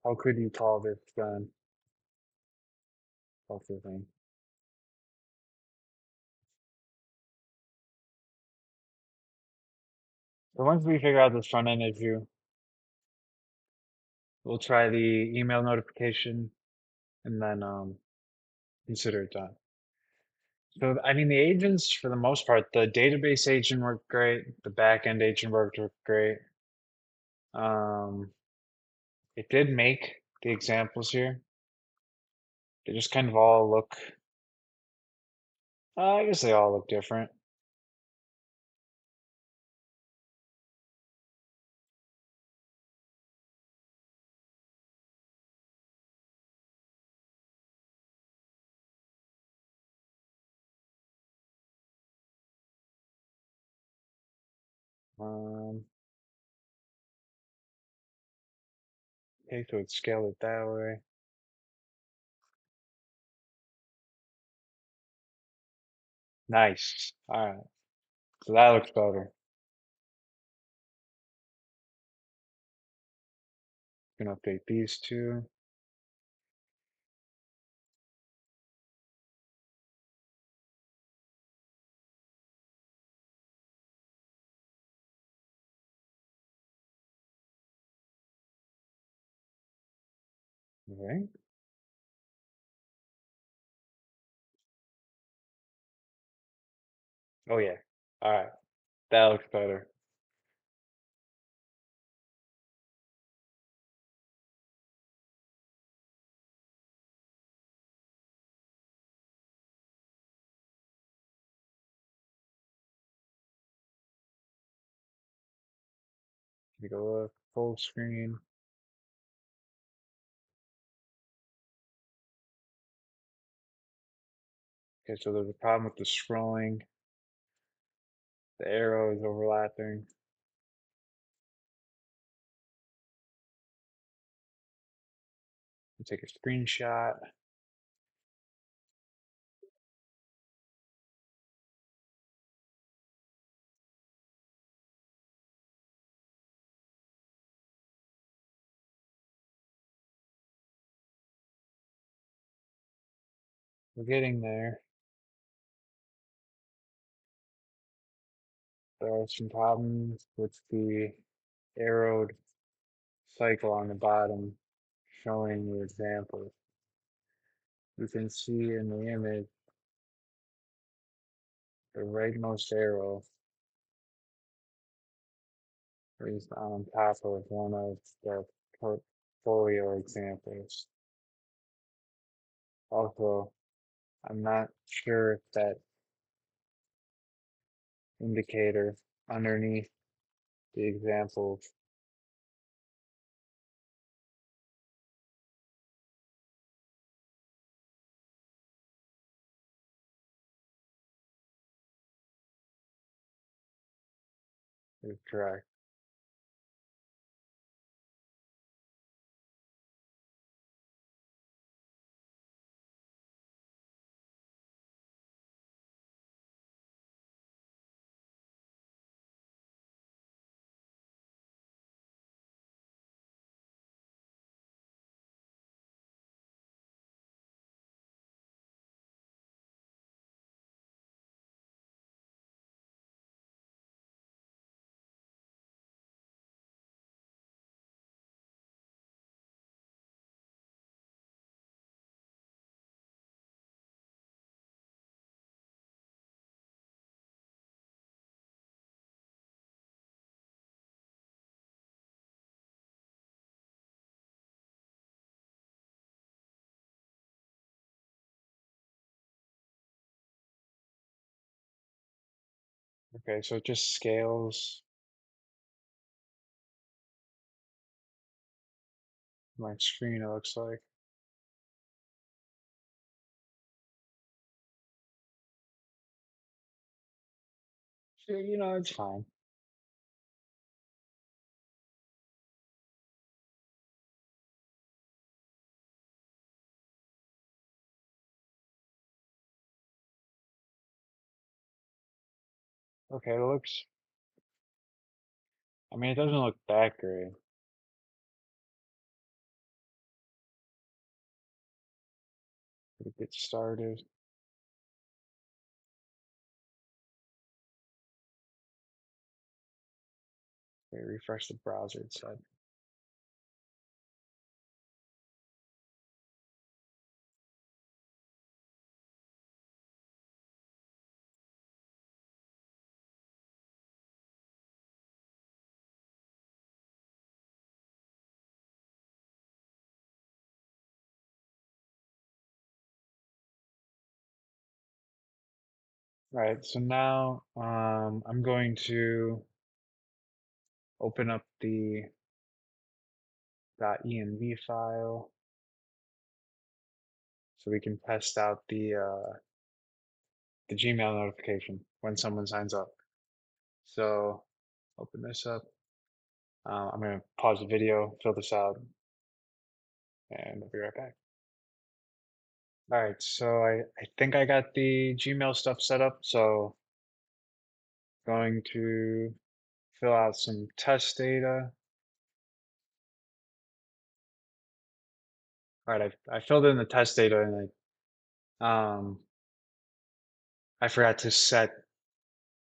How could you call this done? Healthy thing. So once we figure out this front end issue, we'll try the email notification and then consider it done. So I mean the agents for the most part, the database agent worked great, the backend agent worked great. Um, it did make the examples here. They just kind of all look, I guess they all look different. Um, okay, so it's scaled it that way. Nice. All right, so that looks better. Gonna update these two. Okay. Oh yeah. All right, that looks better. Take a look, full screen. Okay, so there's a problem with the scrolling. The arrow is overlapping. Take a screenshot. We're getting there. There are some problems with the arrowed cycle on the bottom showing the examples. You can see in the image the rightmost arrow is on top of one of the portfolio examples. Also, I'm not sure if that indicator underneath the examples is correct. Okay, so it just scales my screen, it looks like. So, it's fine. Okay, it looks, I mean, it doesn't look that great. But get started. Okay, refresh the browser, it said. All right, so now I'm going to open up the .env file so we can test out the Gmail notification when someone signs up. So open this up. I'm going to pause the video, fill this out, and we'll be right back. All right, so I think I got the Gmail stuff set up. So going to fill out some test data. All right, I filled in the test data and I forgot to set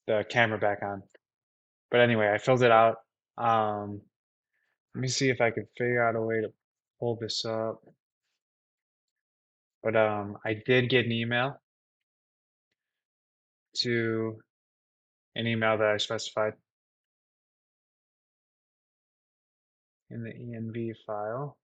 the camera back on. But anyway, I filled it out. Um, Let me see if I can figure out a way to pull this up. But I did get an email to an email that I specified in the env file.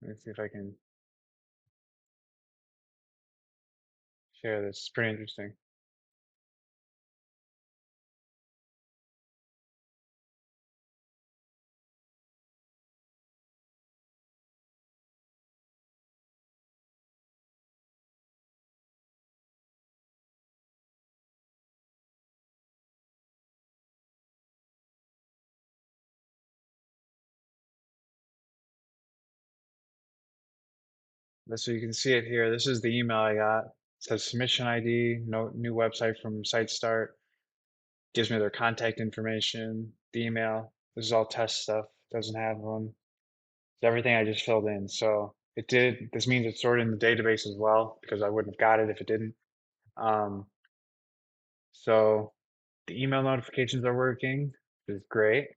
Let me see if I can share this. It's pretty interesting. So you can see it here. This is the email I got. It says submission ID, no new website from site start. Gives me their contact information, the email. This is all test stuff. Doesn't have one. It's everything I just filled in. So it did. This means it's stored in the database as well because I wouldn't have got it if it didn't. Um, so the email notifications are working, which is great.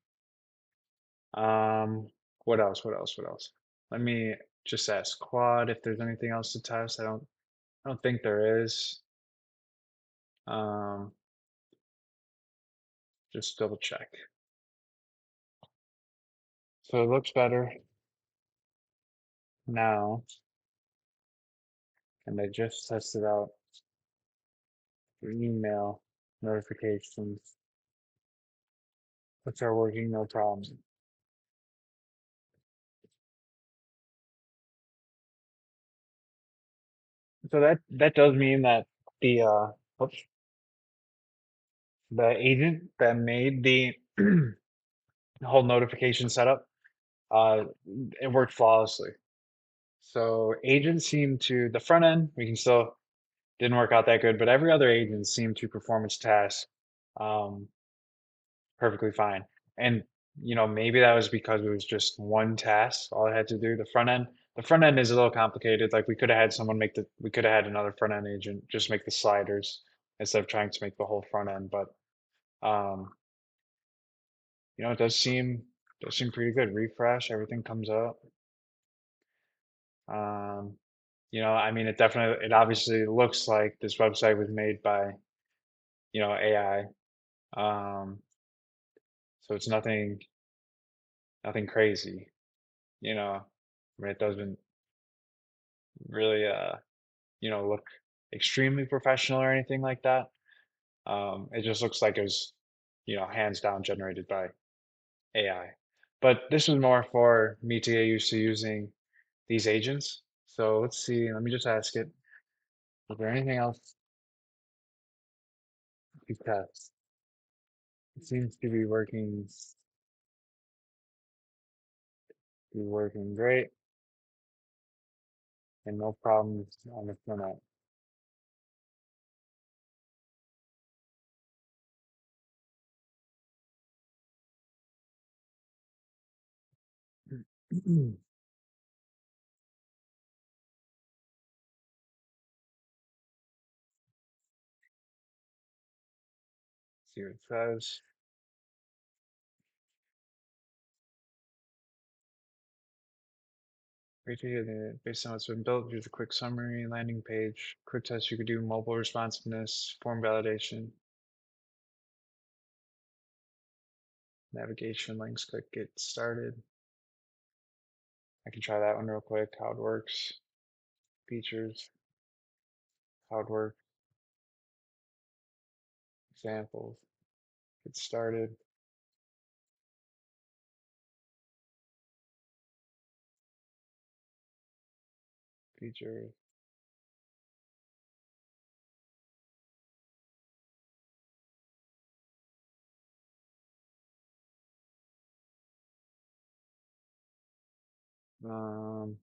Um, what else? What else? What else? Let me just ask Claude if there's anything else to test. I don't think there is. Um, just double check. So it looks better now, and I just tested out the email notifications, which are working no problem. So that does mean that the oops, the agent that made the whole notification setup, uh, it worked flawlessly. So agents seem to the front end, we can still didn't work out that good, but every other agent seemed to perform its task um, perfectly fine. And maybe that was because it was just one task. All I had to do the front end is a little complicated. Like we could have had another front end agent just make the sliders. instead of trying to make the whole front end. But um, it does seem pretty good. Refresh, everything comes up. Um, I mean, it obviously looks like this website was made by, AI. So it's nothing crazy, I mean, it doesn't really, look extremely professional or anything like that. It just looks like it was, hands down generated by AI. But this was more for me to get used to using these agents. So let's see, let me just ask it, is there anything else to test? It seems to be working great and no problems on the front end. See what it says. Great to hear that based on what's been built, here's a quick summary, landing page, quick test you could do, mobile responsiveness, form validation, navigation links, click get started. I can try that one real quick, how it works, features, how it works, examples, get started, features. Um,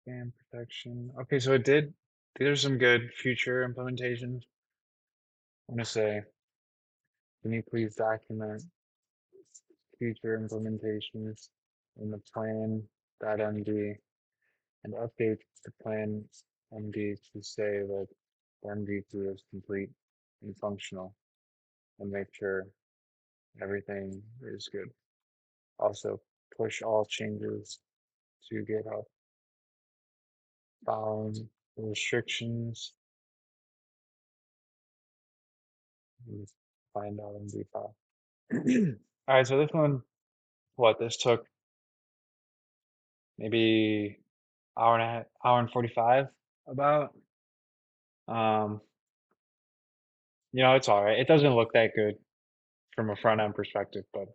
Spam protection. Okay, so these are some good future implementations. I'm gonna say, can you please document future implementations in the plan.md and update the plan MD to say that the MVP is complete and functional and make sure everything is good. Also, push all changes to GitHub. Following the restrictions, and find out MD file. All right, so this one, this took maybe hour and a half, hour and 45 about. Um, it's all right. It doesn't look that good from a front end perspective, but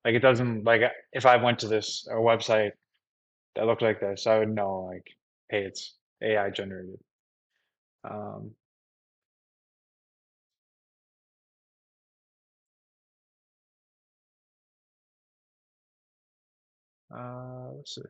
like it doesn't like if I went to this a website that looked like this, I would know like, hey, it's AI generated. Um, let's see.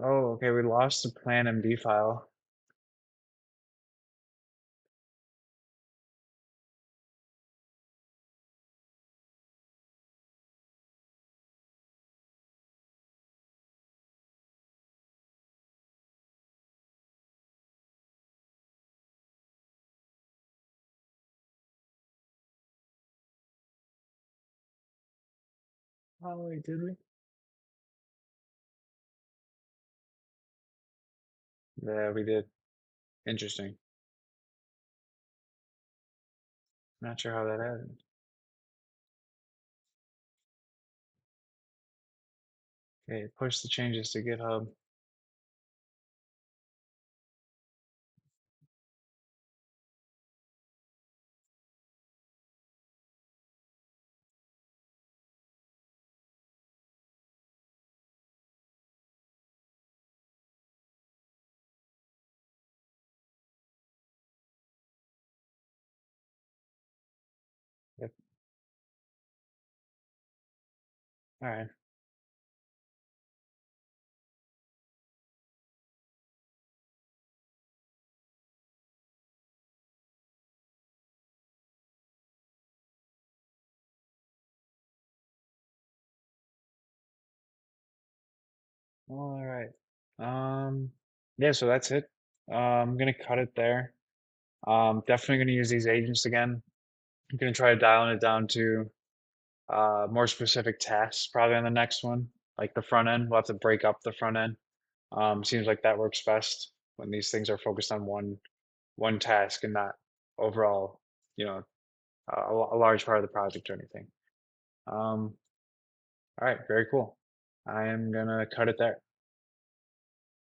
Oh, okay, we lost the plan MD file. Oh, wait, did we? Yeah, we did. Interesting. Not sure how that happened. Okay, push the changes to GitHub. Yep. All right. All right. Yeah, so that's it. I'm gonna cut it there. Definitely gonna use these agents again. I'm gonna try dialing it down to more specific tasks probably on the next one, like the front end. We'll have to break up the front end. Seems like that works best when these things are focused on one task and not overall, you know, a large part of the project or anything. All right, very cool. I am gonna cut it there.